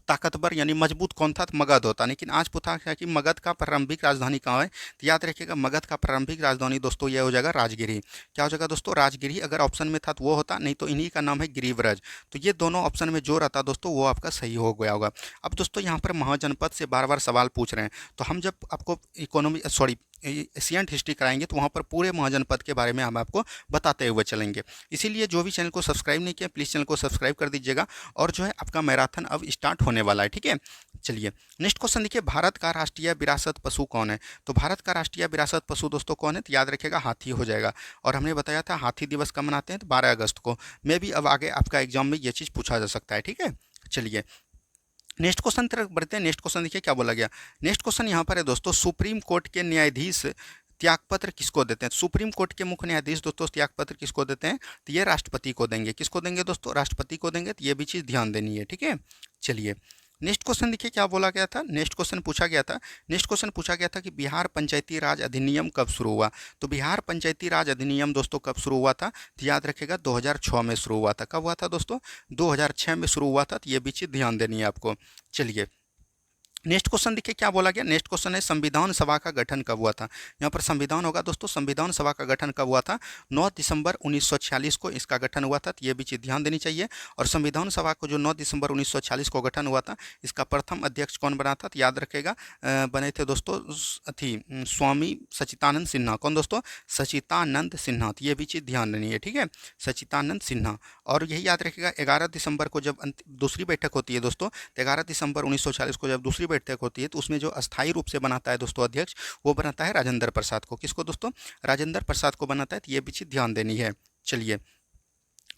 Speaker 1: ताकतवर यानी मजबूत कौन था? तो मगध होता। लेकिन आज पूछा गया कि मगध का प्रारंभिक राजधानी कहाँ है? तो याद रखिएगा मगध का प्रारंभिक राजधानी दोस्तों ये हो जाएगा राजगिरी। क्या हो जाएगा दोस्तों? राजगिरी। अगर ऑप्शन में था तो वो होता, नहीं तो इन्हीं का नाम है गिरिव्रज। तो ये दोनों ऑप्शन में जो रहता दोस्तों वो आपका सही हो गया होगा। अब दोस्तों यहाँ पर महाजनपद से बार बार सवाल पूछ रहे हैं तो हम जब आपको इकोनॉमी सॉरी एशियंट हिस्ट्री कराएंगे तो वहाँ पर पूरे महाजनपद के बारे में हम आपको बताते हुए चलेंगे। इसीलिए जो भी चैनल को सब्सक्राइब नहीं किया प्लीज़ चैनल को सब्सक्राइब कर दीजिएगा। और जो है आपका मैराथन अब स्टार्ट होने वाला है, ठीक है। चलिए नेक्स्ट क्वेश्चन देखिए। भारत का राष्ट्रीय विरासत पशु कौन है? तो भारत का राष्ट्रीय विरासत पशु दोस्तों कौन है? तो याद रखिएगा हाथी हो जाएगा। और हमने बताया था हाथी दिवस कब मनाते हैं? तो 12 अगस्त को। मे भी अब आगे आपका एग्जाम में ये चीज़ पूछा जा सकता है, ठीक है। चलिए नेक्स्ट क्वेश्चन तरफ बढ़ते हैं। नेक्स्ट क्वेश्चन देखिए क्या बोला गया। नेक्स्ट क्वेश्चन यहाँ पर है दोस्तों सुप्रीम कोर्ट के न्यायाधीश त्यागपत्र किसको देते हैं? सुप्रीम कोर्ट के मुख्य न्यायाधीश दोस्तों त्यागपत्र किसको देते हैं? तो ये राष्ट्रपति को देंगे। किसको देंगे दोस्तों? राष्ट्रपति को देंगे। तो ये भी चीज़ ध्यान देनी है, ठीक है। चलिए नेक्स्ट क्वेश्चन देखिए क्या बोला गया था। नेक्स्ट क्वेश्चन पूछा गया था। नेक्स्ट क्वेश्चन पूछा गया था कि बिहार पंचायती राज अधिनियम कब शुरू हुआ? तो बिहार पंचायती राज अधिनियम दोस्तों कब शुरू हुआ था? तो याद रखिएगा 2006 में शुरू हुआ था। कब हुआ था दोस्तों? 2006 में शुरू हुआ था। तो ये भी चीज़ ध्यान देनी है आपको। चलिए नेक्स्ट क्वेश्चन देखिए क्या बोला गया। नेक्स्ट क्वेश्चन है संविधान सभा का गठन कब हुआ था? यहाँ पर संविधान होगा दोस्तों। संविधान सभा का गठन कब हुआ था? 9 दिसंबर 1946 को इसका गठन हुआ था। तो ये भी चीज़ ध्यान देनी चाहिए। और संविधान सभा को जो 9 दिसंबर 1946 को गठन हुआ था इसका प्रथम अध्यक्ष कौन बना था? तो याद रखेगा बने थे दोस्तों स्वामी सच्चिदानंद सिन्हा। कौन दोस्तों? सच्चिदानंद सिन्हा। तो ये भी चीज़ ध्यान देनी है, ठीक है। सच्चिदानंद सिन्हा। और यही याद रखेगा 11 दिसंबर को जब दूसरी बैठक होती है दोस्तों, तो 11 दिसंबर 1940 को जब दूसरी बैठक होती है तो उसमें जो अस्थायी रूप से बनाता है दोस्तों अध्यक्ष वो बनाता है राजेंद्र प्रसाद को। किसको दोस्तों? राजेंद्र प्रसाद को बनाता है। तो ये भी चीज़ ध्यान देनी है। चलिए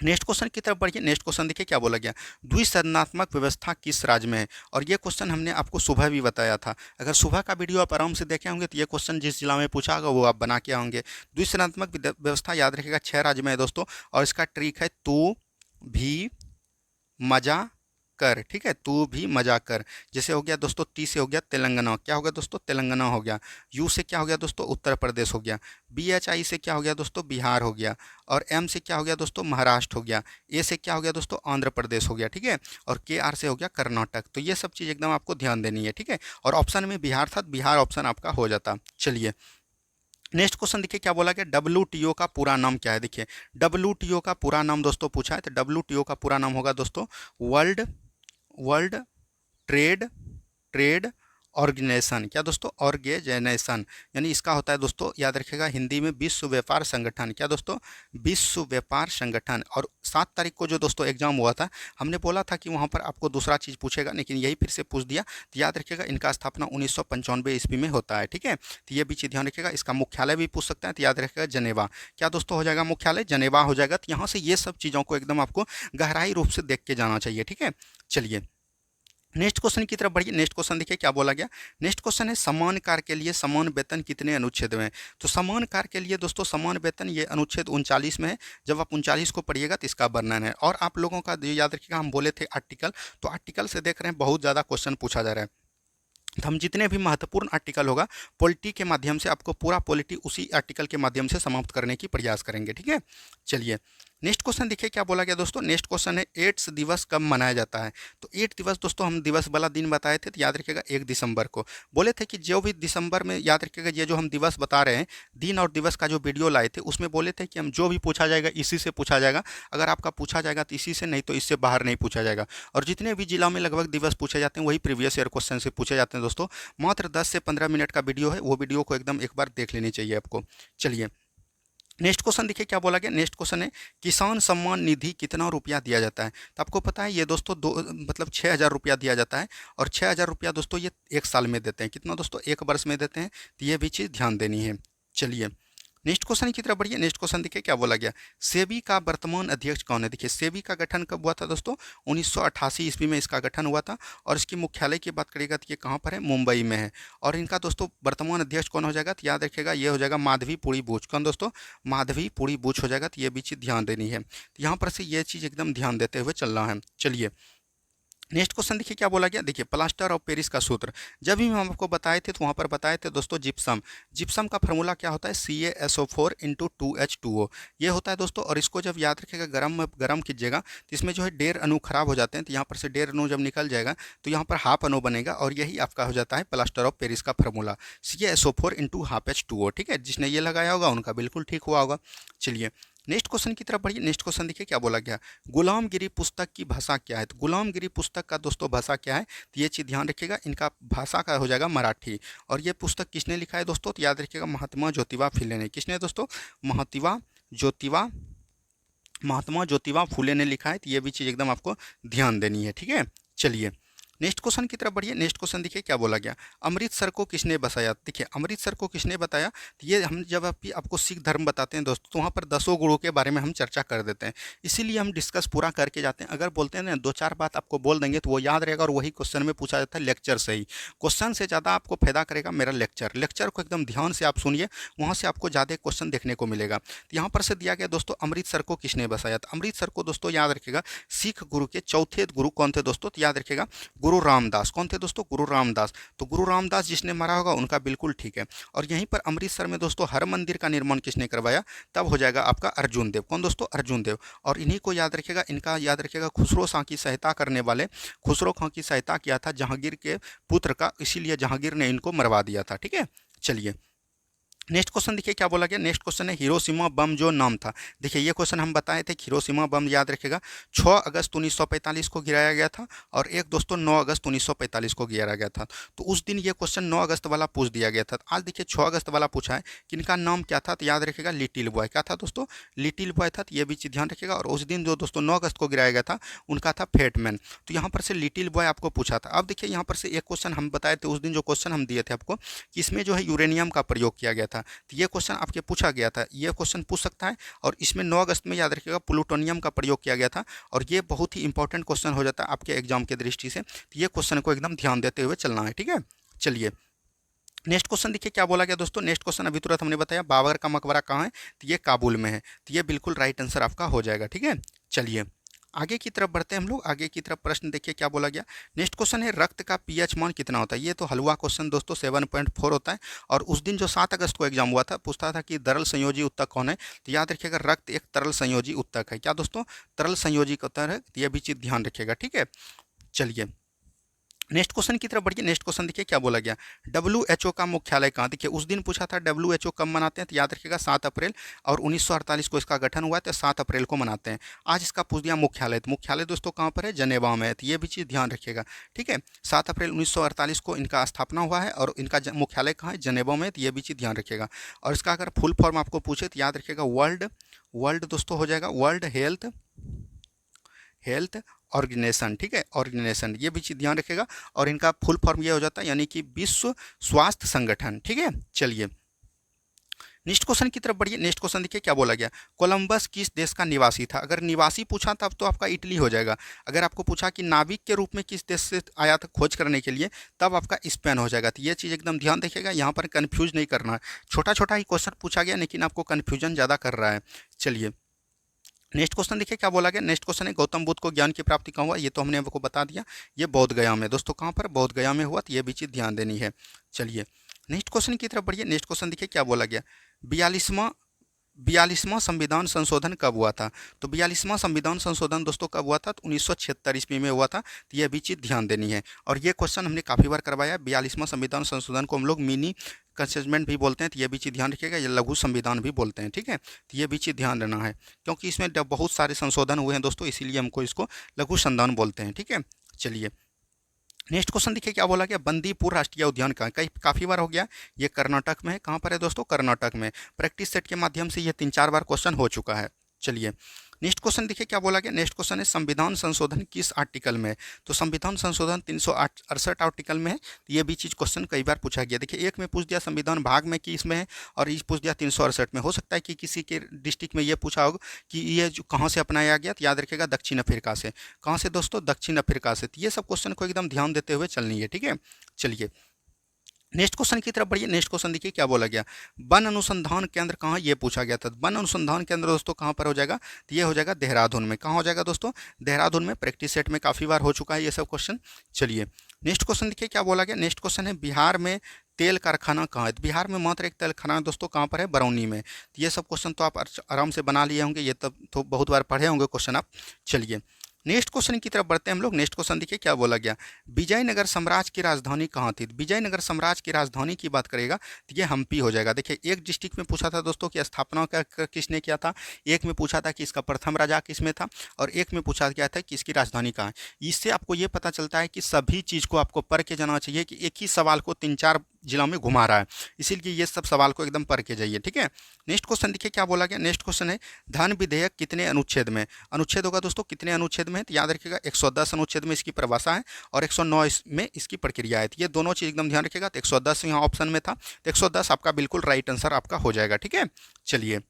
Speaker 1: नेक्स्ट क्वेश्चन की तरफ बढ़िए। नेक्स्ट क्वेश्चन देखिए क्या बोला गया। द्विसदनात्मक व्यवस्था किस राज्य में है? और ये क्वेश्चन हमने आपको सुबह भी बताया था। अगर सुबह का वीडियो आप आराम से देखे होंगे तो ये क्वेश्चन जिस जिला में पूछा होगा वो आप बना के होंगे। द्विसदनात्मक व्यवस्था याद रखिएगा 6 राज्य में है दोस्तों। और इसका ट्रिक है तू भी मजा कर, ठीक है। तू भी मजा कर। जैसे हो गया दोस्तों टी से हो गया तेलंगाना। क्या हो गया दोस्तों? तेलंगाना हो गया। यू से क्या हो गया दोस्तों? उत्तर प्रदेश हो गया। बी एच आई से क्या हो गया दोस्तों? बिहार हो गया। और एम से क्या हो गया दोस्तों? महाराष्ट्र हो गया। ए से क्या हो गया दोस्तों? आंध्र प्रदेश हो गया, ठीक है। और के आर से हो गया कर्नाटक। तो ये सब चीज़ एकदम आपको ध्यान देनी है, ठीक है। और ऑप्शन में बिहार था, बिहार ऑप्शन आपका हो जाता। चलिए नेक्स्ट क्वेश्चन देखिए क्या बोला गया। डब्ल्यूटीओ का पूरा नाम क्या है? देखिए डब्ल्यूटीओ का पूरा नाम दोस्तों पूछा है तो डब्ल्यूटीओ का पूरा नाम होगा दोस्तों world world trade trade organization. क्या दोस्तों? ऑर्गेनाइजेशन। यानी इसका होता है दोस्तों याद रखिएगा हिंदी में विश्व व्यापार संगठन। क्या दोस्तों? विश्व व्यापार संगठन। और 7 तारीख को जो दोस्तों एग्जाम हुआ था हमने बोला था कि वहाँ पर आपको दूसरा चीज़ पूछेगा लेकिन यही फिर से पूछ दिया। तो याद रखिएगा इनका स्थापना 1995 ईस्वी में होता है, ठीक है। तो ये भी चीज़ ध्यान रखिएगा। इसका मुख्यालय भी पूछ सकते हैं तो याद रखिएगा जनेवा। क्या दोस्तों हो जाएगा? मुख्यालय जनेवा हो जाएगा। तो यहाँ से ये सब चीज़ों को एकदम आपको गहराई रूप से देख के जाना चाहिए, ठीक है। चलिए नेक्स्ट क्वेश्चन की तरफ बढ़िए। नेक्स्ट क्वेश्चन देखिए क्या बोला गया। नेक्स्ट क्वेश्चन है समान कार्य के लिए समान वेतन कितने अनुच्छेद में है। तो समान कार्य के लिए दोस्तों समान वेतन ये अनुच्छेद 39 में है। जब आप 39 को पढ़िएगा तो इसका वर्णन है। और आप लोगों का याद रखिएगा, हम बोले थे आर्टिकल, तो आर्टिकल से देख रहे हैं बहुत ज़्यादा क्वेश्चन पूछा जा रहा है। तो हम जितने भी महत्वपूर्ण आर्टिकल होगा पॉलिटी के माध्यम से आपको पूरा पॉलिटी उसी आर्टिकल के माध्यम से समाप्त करने की प्रयास करेंगे, ठीक है। चलिए नेक्स्ट क्वेश्चन देखिए क्या बोला गया दोस्तों। नेक्स्ट क्वेश्चन है एड्स दिवस कब मनाया जाता है। तो एड्स दिवस दोस्तों हम दिवस वाला दिन बताए थे, तो याद रखिएगा 1 दिसंबर को। बोले थे कि जो भी दिसंबर में, याद रखिएगा ये जो हम दिवस बता रहे हैं, दिन और दिवस का जो वीडियो लाए थे उसमें बोले थे कि हम जो भी पूछा जाएगा इसी से पूछा जाएगा। अगर आपका पूछा जाएगा तो इसी से, नहीं तो इससे बाहर नहीं पूछा जाएगा। और जितने भी जिला में लगभग दिवस पूछे जाते हैं वही प्रीवियस ईयर क्वेश्चन से पूछे जाते हैं दोस्तों। मात्र 10 से 15 मिनट का वीडियो है, वो वीडियो को एकदम एक बार देख लेनी चाहिए आपको। चलिए नेक्स्ट क्वेश्चन देखिए क्या बोला गया। नेक्स्ट क्वेश्चन है किसान सम्मान निधि कितना रुपया दिया जाता है। तो आपको पता है ये दोस्तों दो मतलब 6,000 रुपया दिया जाता है। और 6,000 रुपया दोस्तों ये 1 साल में देते हैं। कितना दोस्तों, 1 वर्ष में देते हैं। तो ये भी चीज़ ध्यान देनी है। चलिए नेक्स्ट क्वेश्चन की तरफ बढ़िए। नेक्स्ट क्वेश्चन देखिए क्या बोला गया। सेबी का वर्तमान अध्यक्ष कौन है। देखिए सेबी का गठन कब हुआ था दोस्तों, 1988 ईस्वी में इसका गठन हुआ था। और इसकी मुख्यालय की बात करिएगा तो ये कहाँ पर है, मुंबई में है। और इनका दोस्तों वर्तमान अध्यक्ष कौन हो जाएगा, तो याद रखिएगा ये हो जाएगा माधवीपुरी बुच। कौन दोस्तों, माधवीपुरी बुच हो जाएगा। तो ये भी चीज़ ध्यान देनी है। तो यहाँ पर से ये चीज़ एकदम ध्यान देते हुए चलना है। चलिए नेक्स्ट क्वेश्चन देखिए क्या बोला गया। देखिए प्लास्टर ऑफ पेरिस का सूत्र जब भी हम आपको बताए थे तो वहाँ पर बताए थे दोस्तों जिप्सम। जिप्सम का फार्मूला क्या होता है, CaSO4 × 2H2O ये होता है दोस्तों। और इसको जब याद रखिएगा गरम कीजिएगा तो इसमें जो है 1.5 अणु खराब हो जाते हैं। तो यहाँ पर से 1.5 अणु जब निकल जाएगा तो यहाँ पर हाफ अणु बनेगा। और यही आपका हो जाता है प्लास्टर ऑफ पेरिस का फार्मूला, CaSO4 × 1/2H2O, ठीक है। जिसने ये लगाया होगा उनका बिल्कुल ठीक हुआ होगा। चलिए नेक्स्ट क्वेश्चन की तरफ बढ़िए। नेक्स्ट क्वेश्चन देखिए क्या बोला गया। गुलामगिरी पुस्तक की भाषा क्या है। तो गुलामगिरी पुस्तक का दोस्तों भाषा क्या है, तो ये चीज़ ध्यान रखिएगा। इनका भाषा का हो जाएगा मराठी। और ये पुस्तक किसने लिखा है दोस्तों, तो याद रखिएगा महात्मा ज्योतिबा फुले ने। किसने दोस्तों, महात्मा ज्योतिबा महात्मा ज्योतिबा फुले ने लिखा है। तो ये भी चीज़ एकदम आपको ध्यान देनी है, ठीक है। चलिए नेक्स्ट क्वेश्चन की तरफ बढ़िए। नेक्स्ट क्वेश्चन देखिए क्या बोला गया। अमृतसर को किसने बसाया। देखिए अमृतसर को किसने बताया, तो ये हम जब आपको सिख धर्म बताते हैं दोस्तों तो वहाँ पर 10 गुरुओं के बारे में हम चर्चा कर देते हैं। इसीलिए हम डिस्कस पूरा करके जाते हैं। अगर बोलते हैं ना 2-4 बात आपको बोल देंगे तो वो याद रहेगा। और वही क्वेश्चन में पूछा जाता है लेक्चर से ही। क्वेश्चन से ज़्यादा आपको फायदा करेगा मेरा लेक्चर। लेक्चर को एकदम ध्यान से आप सुनिए, वहाँ से आपको ज़्यादा क्वेश्चन देखने को मिलेगा। तो यहाँ पर से दिया गया दोस्तों अमृतसर को किसने बसाया। तो अमृतसर को दोस्तों याद रखिएगा सिख गुरु के चौथे गुरु कौन थे दोस्तों, तो याद रखिएगा गुरु रामदास। कौन थे दोस्तों, गुरु रामदास। तो गुरु रामदास जिसने मारा होगा उनका बिल्कुल ठीक है। और यहीं पर अमृतसर में दोस्तों हर मंदिर का निर्माण किसने करवाया, तब हो जाएगा आपका अर्जुन देव। कौन दोस्तों, अर्जुन देव। और इन्हीं को याद रखिएगा, इनका याद रखिएगा खुसरो शाह की सहायता करने वाले, खुसरो खां की सहायता किया था जहांगीर के पुत्र का, इसीलिए जहांगीर ने इनको मरवा दिया था, ठीक है। चलिए नेक्स्ट क्वेश्चन देखिए क्या बोला गया। नेक्स्ट क्वेश्चन है हिरोशिमा बम जो नाम था। देखिए ये क्वेश्चन हम बताए थे। हिरोशिमा बम याद रखेगा 6 अगस्त 1945 को गिराया गया था। और एक दोस्तों 9 अगस्त 1945 को गिराया गया था। तो उस दिन ये क्वेश्चन 9 अगस्त वाला पूछ दिया गया था। आज देखिए 6 अगस्त वाला पूछा है कि इनका नाम क्या था, तो याद रखेगा लिटिल बॉय। क्या था दोस्तों, लिटिल बॉय था। तो ये भी चीज़ ध्यान रखेगा। और उस दिन जो दोस्तों 9 अगस्त को गिराया गया था उनका था फैटमैन। तो यहाँ पर से लिटिल बॉय आपको पूछा था। अब देखिए यहाँ पर से एक क्वेश्चन हम बताए थे उस दिन, जो क्वेश्चन हम दिए थे आपको कि इसमें जो है यूरेनियम का प्रयोग किया गया था। तो ये क्वेश्चन आपके पूछा गया था, ये क्वेश्चन पूछ सकता है। और इसमें 9 अगस्त में याद रखिएगा प्लूटोनियम का प्रयोग किया गया था। और ये बहुत ही इंपॉर्टेंट क्वेश्चन हो जाता है आपके एग्जाम की दृष्टि से। तो ये क्वेश्चन को एकदम ध्यान देते हुए चलना है, ठीक है। चलिए नेक्स्ट क्वेश्चन देखिए क्या बोला गया दोस्तों। नेक्स्ट क्वेश्चन अभी तुरंत हमने बताया बाबर का मकबरा कहाँ है, तो ये काबुल में है। तो ये बिल्कुल राइट आंसर आपका हो जाएगा, ठीक है। चलिए आगे की तरफ बढ़ते हैं हम लोग। आगे की तरफ प्रश्न देखिए क्या बोला गया। नेक्स्ट क्वेश्चन है रक्त का पीएच मान कितना होता है। ये तो हलवा क्वेश्चन दोस्तों 7.4 होता है। और उस दिन जो 7 अगस्त को एग्जाम हुआ था पूछता था कि तरल संयोजी उत्तक कौन है। तो याद रखिएगा रक्त एक तरल संयोजी उत्तक है। क्या दोस्तों, तरल संयोजी उत्तक है। तो ये भी चीज़ ध्यान रखिएगा, ठीक है। चलिए नेक्स्ट क्वेश्चन की तरफ बढ़िए। नेक्स्ट क्वेश्चन देखिए क्या बोला गया। WHO का मुख्यालय कहाँ। देखिए उस दिन पूछा था WHO कब मनाते हैं, तो याद रखिएगा 7 अप्रैल। और 1948 को इसका गठन हुआ है, तो 7 अप्रैल को मनाते हैं। आज इसका पूछ दिया मुख्यालय, तो मुख्यालय दोस्तों कहाँ पर है, जनेवा में है। तो ये भी चीज़ ध्यान रखिएगा, ठीक है। 7 अप्रैल 1948 को इनका स्थापना हुआ है। और इनका मुख्यालय कहाँ है, जनेवा में। तो ये भी चीज़ ध्यान रखिएगा। और इसका अगर फुल फॉर्म आपको पूछे तो याद रखिएगा वर्ल्ड वर्ल्ड दोस्तों हो जाएगा वर्ल्ड हेल्थ ऑर्गेनाइजेशन, ठीक है। ऑर्गेनाइजेशन ये भी चीज़ ध्यान रखेगा। और इनका फुल फॉर्म ये हो जाता है यानी कि विश्व स्वास्थ्य संगठन, ठीक है। चलिए नेक्स्ट क्वेश्चन की तरफ बढ़िए। नेक्स्ट क्वेश्चन देखिए क्या बोला गया, कोलंबस किस देश का निवासी था। अगर निवासी पूछा तब तो आपका इटली हो जाएगा। अगर आपको पूछा कि नाविक के रूप में किस देश से आया था खोज करने के लिए, तब आपका स्पेन हो जाएगा। तो ये चीज़ एकदम ध्यान रखिएगा, यहाँ पर कन्फ्यूज नहीं करना है। छोटा छोटा ही क्वेश्चन पूछा गया लेकिन आपको कन्फ्यूजन ज़्यादा कर रहा है। चलिए नेक्स्ट क्वेश्चन देखिए क्या बोला गया। नेक्स्ट क्वेश्चन है गौतम बुद्ध को ज्ञान की प्राप्ति कहाँ हुआ। ये तो हमने आपको बता दिया, ये बोध गया में। दोस्तों कहाँ पर, बोध गया में हुआ। तो ये भी चीज़ ध्यान देनी है। चलिए नेक्स्ट क्वेश्चन की तरफ बढ़िए। नेक्स्ट क्वेश्चन देखिए क्या बोला गया, 42वां संविधान संशोधन कब हुआ था। तो 42वां संविधान संशोधन दोस्तों कब हुआ था, तो 1976 ईस्वी में हुआ था। तो यह भी चीज़ ध्यान देनी है। और ये क्वेश्चन हमने काफ़ी बार करवाया। 42वां संविधान संशोधन को हम लोग मिनी कंसेजमेंट भी बोलते हैं। तो ये भी चीज़ ध्यान रखिएगा, ये लघु संविधान भी बोलते हैं। ठीक है, तो ये भी चीज़ ध्यान देना है, क्योंकि इसमें बहुत सारे संशोधन हुए हैं दोस्तों, इसीलिए हमको इसको लघु संविधान बोलते हैं। ठीक है, चलिए नेक्स्ट क्वेश्चन देखिए क्या बोला गया, बंदीपुर राष्ट्रीय उद्यान कहाँ, कई काफ़ी बार हो गया। ये कर्नाटक में है। कहाँ पर है दोस्तों, कर्नाटक में। प्रैक्टिस सेट के माध्यम से ये 3-4 बार क्वेश्चन हो चुका है। चलिए नेक्स्ट क्वेश्चन देखिए क्या बोला गया। नेक्स्ट क्वेश्चन है संविधान संशोधन किस आर्टिकल में है। तो संविधान संशोधन 368 आर्टिकल में है। तो ये भी चीज़ क्वेश्चन कई बार पूछा गया। देखिए एक में पूछ दिया संविधान भाग में किस में है, और इस पूछ दिया 368 में। हो सकता है कि किसी के डिस्ट्रिक्ट में ये पूछा होगा कि ये जो कहाँ से अपनाया गया, तो याद रखिएगा दक्षिण अफ्रीका से। कहाँ से दोस्तों, दक्षिण अफ्रीका से। तो ये सब क्वेश्चन को एकदम ध्यान देते हुए चलनी है। ठीक है, चलिए नेक्स्ट क्वेश्चन की तरफ बढ़िए। नेक्स्ट क्वेश्चन देखिए क्या बोला गया, वन अनुसंधान केंद्र कहाँ, ये पूछा गया था। वन अनुसंधान केंद्र दोस्तों कहाँ पर हो जाएगा, तो ये हो जाएगा देहरादून में। कहाँ हो जाएगा दोस्तों, देहरादून में। प्रैक्टिस सेट में काफ़ी बार हो चुका है ये सब क्वेश्चन। चलिए नेक्स्ट क्वेश्चन देखिए क्या बोला गया। नेक्स्ट क्वेश्चन है बिहार में तेल कारखाना कहाँ है। तो बिहार में मात्र एक तेल खाना दोस्तों कहाँ पर है, बरौनी में। तो ये सब क्वेश्चन तो आप आराम से बना लिए होंगे, ये तब तो बहुत बार पढ़े होंगे क्वेश्चन आप। चलिए नेक्स्ट क्वेश्चन की तरफ बढ़ते हैं हम लोग। नेक्स्ट क्वेश्चन देखिए क्या बोला गया, विजयनगर साम्राज्य की राजधानी कहाँ थी। विजयनगर साम्राज्य की राजधानी की बात करेगा तो ये हम्पी हो जाएगा। देखिए एक डिस्ट्रिक्ट में पूछा था दोस्तों कि स्थापना किसने किया था, एक में पूछा था कि इसका प्रथम राजा किस में था, और एक में पूछा गया था कि इसकी राजधानी कहाँ है। इससे आपको ये पता चलता है कि सभी चीज़ को आपको पढ़ के जाना चाहिए कि एक ही सवाल को 3-4 जिलों में घुमा रहा है, इसीलिए ये सब सवाल को एकदम पढ़ के जाइए। ठीक है, नेक्स्ट क्वेश्चन देखिए क्या बोला गया। नेक्स्ट क्वेश्चन है धन विधेयक कितने अनुच्छेद में। अनुच्छेद होगा दोस्तों कितने अनुच्छेद में है, तो याद रखिएगा 110 अनुच्छेद में इसकी परिभाषा है, और 109 में इसकी प्रक्रिया है। तो ये दोनों चीज़ एकदम ध्यान रखिएगा। तो 110 यहाँ ऑप्शन में था, तो 110 आपका बिल्कुल राइट आंसर आपका हो जाएगा। ठीक है, चलिए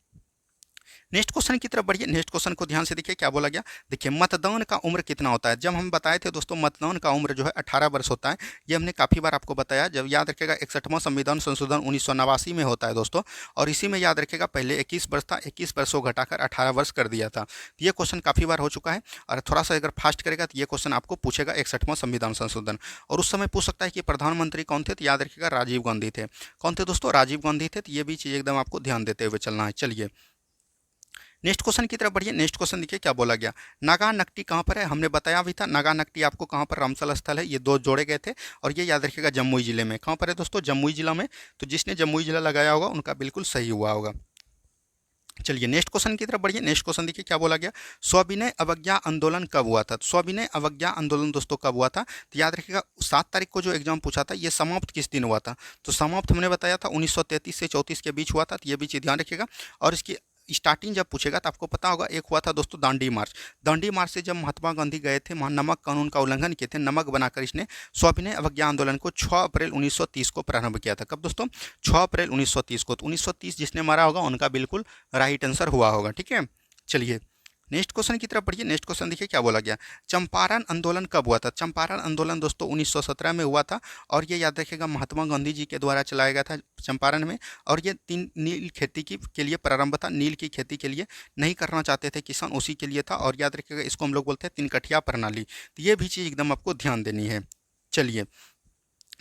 Speaker 1: नेक्स्ट क्वेश्चन की तरफ बढ़िए। नेक्स्ट क्वेश्चन को ध्यान से देखिए क्या बोला गया। देखिए मतदान का उम्र कितना होता है। जब हम बताए थे दोस्तों मतदान का उम्र जो है 18 वर्ष होता है, ये हमने काफ़ी बार आपको बताया। जब याद रखिएगा 61वां संविधान संशोधन 1989 में होता है दोस्तों, और इसी में याद रखिएगा पहले 21 वर्ष था, 21 वर्षों घटाकर 18 वर्ष कर दिया था। तो ये क्वेश्चन काफ़ी बार हो चुका है, और थोड़ा सा अगर फास्ट करेगा तो ये क्वेश्चन आपको पूछेगा 61वां संविधान संशोधन। और उस समय पूछ सकता है कि प्रधानमंत्री कौन थे, तो याद रखिएगा राजीव गांधी थे। कौन थे दोस्तों, राजीव गांधी थे। तो ये भी चीज़ एकदम आपको ध्यान देते हुए चलना है। चलिए नेक्स्ट क्वेश्चन की तरफ बढ़िए। नेक्स्ट क्वेश्चन देखिए क्या बोला गया, नागा नकटी कहाँ पर है। हमने बताया भी था नागा नकटी आपको कहाँ पर, रामसल स्थल है। ये दो जोड़े गए थे, और ये याद रखिएगा जमुई जिले में। कहाँ पर है दोस्तों, जमुई जिला में। तो जिसने जमुई जिला लगाया होगा उनका बिल्कुल सही हुआ होगा। चलिए नेक्स्ट क्वेश्चन की तरफ बढ़िए। नेक्स्ट क्वेश्चन देखिए क्या बोला गया, सविनय अवज्ञा आंदोलन कब हुआ था। सविनय अवज्ञा आंदोलन दोस्तों कब हुआ था, तो याद रखिएगा 7 तारीख को जो एग्जाम पूछा था, ये समाप्त किस दिन हुआ था। तो समाप्त हमने बताया था 1933 से 34 के बीच हुआ था। तो ये भी चीज़ ध्यान रखिएगा। और इसकी स्टार्टिंग जब पूछेगा तो आपको पता होगा, एक हुआ था दोस्तों दांडी मार्च। दांडी मार्च से जब महात्मा गांधी गए थे वहाँ नमक कानून का उल्लंघन किए थे, नमक बनाकर इसने सविनय अवज्ञा आंदोलन को 6 अप्रैल 1930 को प्रारंभ किया था। कब दोस्तों, 6 अप्रैल 1930 को। तो 1930 जिसने मारा होगा उनका बिल्कुल राइट आंसर हुआ होगा। ठीक है, चलिए नेक्स्ट क्वेश्चन की तरफ बढ़िए। नेक्स्ट क्वेश्चन देखिए क्या बोला गया, चंपारण आंदोलन कब हुआ था। चंपारण आंदोलन दोस्तों 1917 में हुआ था, और ये याद रखिएगा महात्मा गांधी जी के द्वारा चलाया गया था चंपारण में। और ये तीन नील खेती के लिए प्रारंभ था। नील की खेती के लिए नहीं करना चाहते थे किसान, उसी के लिए था। और याद रखिएगा इसको हम लोग बोलते हैं 3 कठिया प्रणाली। तो ये भी चीज़ एकदम आपको ध्यान देनी है। चलिए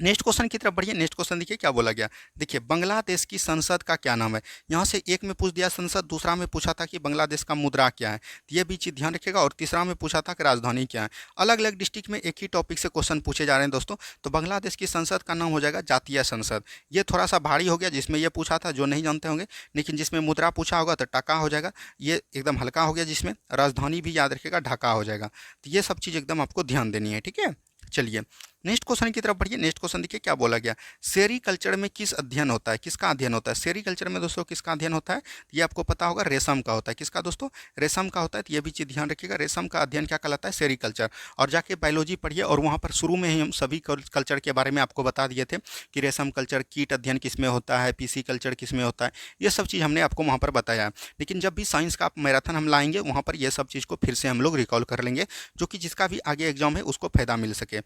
Speaker 1: नेक्स्ट क्वेश्चन की तरफ बढ़िए। नेक्स्ट क्वेश्चन देखिए क्या बोला गया, देखिए बांग्लादेश की संसद का क्या नाम है। यहाँ से एक में पूछ दिया संसद, दूसरा में पूछा था कि बांग्लादेश का मुद्रा क्या है, तो ये भी चीज़ ध्यान रखिएगा। और तीसरा में पूछा था कि राजधानी क्या है। अलग अलग डिस्ट्रिक्ट में एक ही टॉपिक से क्वेश्चन पूछे जा रहे हैं दोस्तों। तो बांग्लादेश की संसद का नाम हो जाएगा जातीय संसद। ये थोड़ा सा भारी हो गया, जिसमें ये पूछा था जो नहीं जानते होंगे, लेकिन जिसमें मुद्रा पूछा होगा तो टका हो जाएगा। ये एकदम हल्का हो गया, जिसमें राजधानी भी याद रखिएगा ढाका हो जाएगा। तो ये सब चीज़ एकदम आपको ध्यान देनी है। ठीक है, चलिए नेक्स्ट क्वेश्चन की तरफ बढ़िए। नेक्स्ट क्वेश्चन देखिए क्या बोला गया, सेरीकल्चर में किस अध्ययन होता है, किसका अध्ययन होता है। सेरीकल्चर में दोस्तों किसका अध्ययन होता है, ये आपको पता होगा, रेशम का होता है। किसका दोस्तों, रेशम का होता है। तो ये भी चीज़ ध्यान रखिएगा, रेशम का अध्ययन क्या कहलाता है, सेरीकल्चर। और जाके बायोलॉजी पढ़िए, और वहाँ पर शुरू में ही हम सभी कल्चर के बारे में आपको बता दिए थे कि रेशम कल्चर, कीट अध्ययन किस में होता है, पीसी कल्चर किस में होता है, ये सब चीज़ हमने आपको वहाँ पर बताया है। लेकिन जब भी साइंस का आप मैराथन हम लाएंगे, वहाँ पर ये सब चीज़ को फिर से हम लोग रिकॉल कर लेंगे, जो कि जिसका भी आगे एग्जाम है उसको फायदा मिल सके।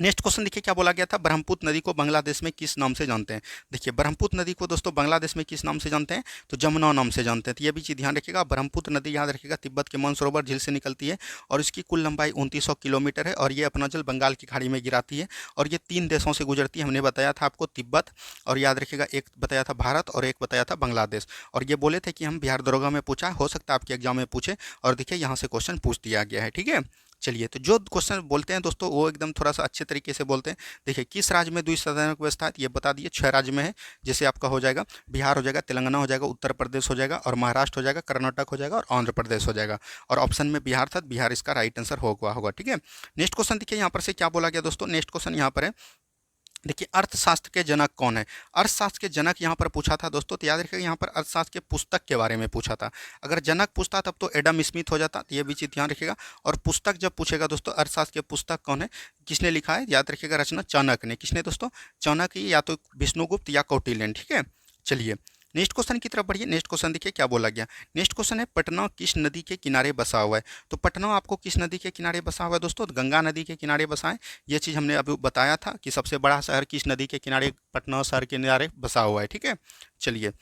Speaker 1: नेक्स्ट क्वेश्चन देखिए क्या बोला गया था, ब्रह्मपुत्र नदी को बांग्लादेश में किस नाम से जानते हैं। देखिए ब्रह्मपुत्र नदी को दोस्तों बांग्लादेश में किस नाम से जानते हैं, तो जमुना नाम से जानते हैं। तो ये भी चीज़ ध्यान रखिएगा, ब्रह्मपुत्र नदी याद रखिएगा तिब्बत के मानसरोवर झील से निकलती है, और इसकी कुल लंबाई 2900 किलोमीटर है, और ये अपना जल बंगाल की खाड़ी में गिराती है, और ये 3 देशों से गुजरती है। हमने बताया था आपको तिब्बत, और याद रखिएगा एक बताया था भारत, और एक बताया था बांग्लादेश। और ये बोले थे कि हम बिहार दरोगा में पूछा, हो सकता है आपके एग्जाम में पूछे, और देखिए यहाँ से क्वेश्चन पूछ दिया गया है। ठीक है, चलिए तो जो क्वेश्चन बोलते हैं दोस्तों वो एकदम थोड़ा सा अच्छे तरीके से बोलते हैं। देखिए किस राज्य में द्विसदन व्यवस्था है, ये बता दिए। 6 राज्य में है, जैसे आपका हो जाएगा बिहार हो जाएगा, तेलंगाना हो जाएगा, उत्तर प्रदेश हो जाएगा, और महाराष्ट्र हो जाएगा, कर्नाटक हो जाएगा, और आंध्र प्रदेश हो जाएगा। और ऑप्शन में बिहार था, बिहार इसका राइट आंसर होगा। ठीक है, नेक्स्ट क्वेश्चन देखिए यहाँ पर से क्या बोला गया दोस्तों। नेक्स्ट क्वेश्चन यहाँ पर है, देखिए अर्थशास्त्र के जनक कौन है। अर्थशास्त्र के जनक यहाँ पर पूछा था दोस्तों, तो याद रखिएगा यहाँ पर अर्थशास्त्र के पुस्तक के बारे में पूछा था। अगर जनक पूछता तब तो एडम स्मिथ हो जाता, तो ये भी चीज़ ध्यान रखिएगा। और पुस्तक जब पूछेगा दोस्तों, अर्थशास्त्र के पुस्तक कौन है, किसने लिखा है, याद रखिएगा रचना चाणक्य ने। किसने दोस्तों, चाणक्य, या तो विष्णुगुप्त या कौटिल्य ने। ठीक है, चलिए नेक्स्ट क्वेश्चन की तरफ बढ़िए। नेक्स्ट क्वेश्चन देखिए क्या बोला गया। नेक्स्ट क्वेश्चन है, पटना किस नदी के किनारे बसा हुआ है। तो पटना आपको किस नदी के किनारे बसा हुआ है दोस्तों, तो गंगा नदी के किनारे बसा है। ये चीज़ हमने अभी बताया था कि सबसे बड़ा शहर किस नदी के किनारे, पटना शहर के किनारे बसा हुआ है। ठीक है, चलिए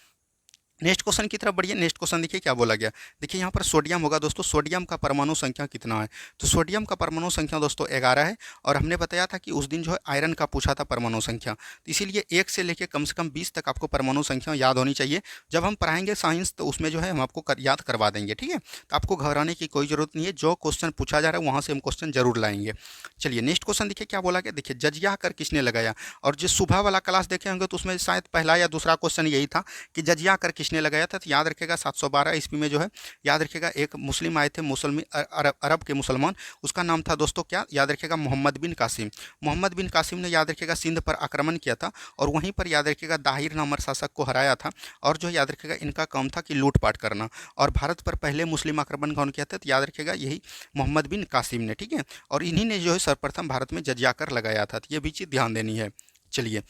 Speaker 1: नेक्स्ट क्वेश्चन की तरफ बढ़िए। नेक्स्ट क्वेश्चन देखिए क्या बोला गया। देखिए यहाँ पर सोडियम होगा दोस्तों, सोडियम का परमाणु संख्या कितना है। तो सोडियम का परमाणु संख्या दोस्तों 11 है, और हमने बताया था कि उस दिन जो है आयरन का पूछा था परमाणु संख्या। तो इसीलिए 1 से लेकर कम से कम 20 तक आपको परमाणु संख्या याद होनी चाहिए। जब हम पढ़ाएंगे साइंस तो उसमें जो है हम आपको याद करवा देंगे। ठीक है, तो आपको घबराने की कोई ज़रूरत नहीं है, जो क्वेश्चन पूछा जा रहा है वहाँ से हम क्वेश्चन जरूर लाएंगे। चलिए नेक्स्ट क्वेश्चन देखिए क्या बोला गया। देखिए जजिया कर किसने लगाया, और जो सुबह वाला क्लास देखे होंगे तो उसमें शायद पहला या दूसरा क्वेश्चन यही था कि जजिया कर किसने लगाया था। तो याद रखेगा 712 ईस्वी में जो है, याद रखेगा एक मुस्लिम आए थे, मुसलमान अरब के मुसलमान, उसका नाम था दोस्तों क्या, याद रखेगा मोहम्मद बिन कासिम। मोहम्मद बिन कासिम ने याद रखेगा सिंध पर आक्रमण किया था, और वहीं पर याद रखेगा दाहिर नामर शासक को हराया था। और जो याद रखेगा इनका काम था कि लूटपाट करना। और भारत पर पहले मुस्लिम आक्रमण कौन किया था, तो याद रखेगा यही मोहम्मद बिन कासिम ने। ठीक है, और इन्हीं ने जो है सर्वप्रथम भारत में जजिया कर लगाया था। तो ये भी चीज़ ध्यान देनी है। चलिए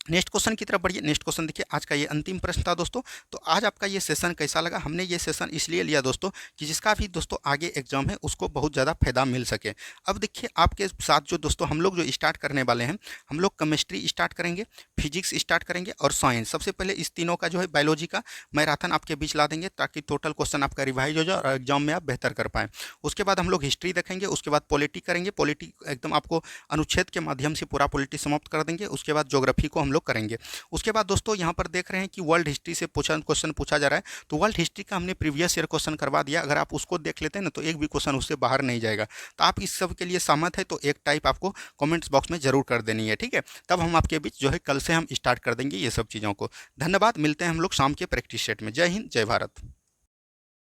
Speaker 1: नेक्स्ट क्वेश्चन की तरफ बढ़िए। नेक्स्ट क्वेश्चन देखिए, आज का ये अंतिम प्रश्न था दोस्तों। तो आज आपका ये सेशन कैसा लगा। हमने ये सेशन इसलिए लिया दोस्तों कि जिसका भी दोस्तों आगे एग्जाम है उसको बहुत ज़्यादा फायदा मिल सके। अब देखिए आपके साथ जो दोस्तों हम लोग जो स्टार्ट करने वाले हैं, हम लोग केमिस्ट्री स्टार्ट करेंगे, फिजिक्स स्टार्ट करेंगे, और साइंस। सबसे पहले इस तीनों का जो है बायोलॉजी का मैराथन आपके बीच ला देंगे, ताकि टोटल क्वेश्चन आपका रिवाइज हो जाए और एग्जाम में आप बेहतर कर पाएँ। उसके बाद हम लोग हिस्ट्री देखेंगे, उसके बाद पॉलिटी करेंगे, पॉलिटी एकदम आपको अनुच्छेद के माध्यम से पूरा पॉलिटी समाप्त कर देंगे। उसके बाद ज्योग्राफी को हम लोग करेंगे। उसके बाद दोस्तों यहाँ पर देख रहे हैं कि वर्ल्ड हिस्ट्री से क्वेश्चन पूछा जा रहा है, तो वर्ल्ड हिस्ट्री का हमने प्रीवियस ईयर क्वेश्चन करवा दिया। अगर आप उसको देख लेते हैं ना, तो एक भी क्वेश्चन उससे बाहर नहीं जाएगा। तो आप इस सब के लिए सहमत है तो एक टाइप आपको कमेंट्स बॉक्स में जरूर कर देनी है। ठीक है, तब हम आपके बीच जो है कल से हम स्टार्ट कर देंगे ये सब चीज़ों को। धन्यवाद, मिलते हैं हम लोग शाम के प्रैक्टिस सेट में। जय हिंद, जय भारत।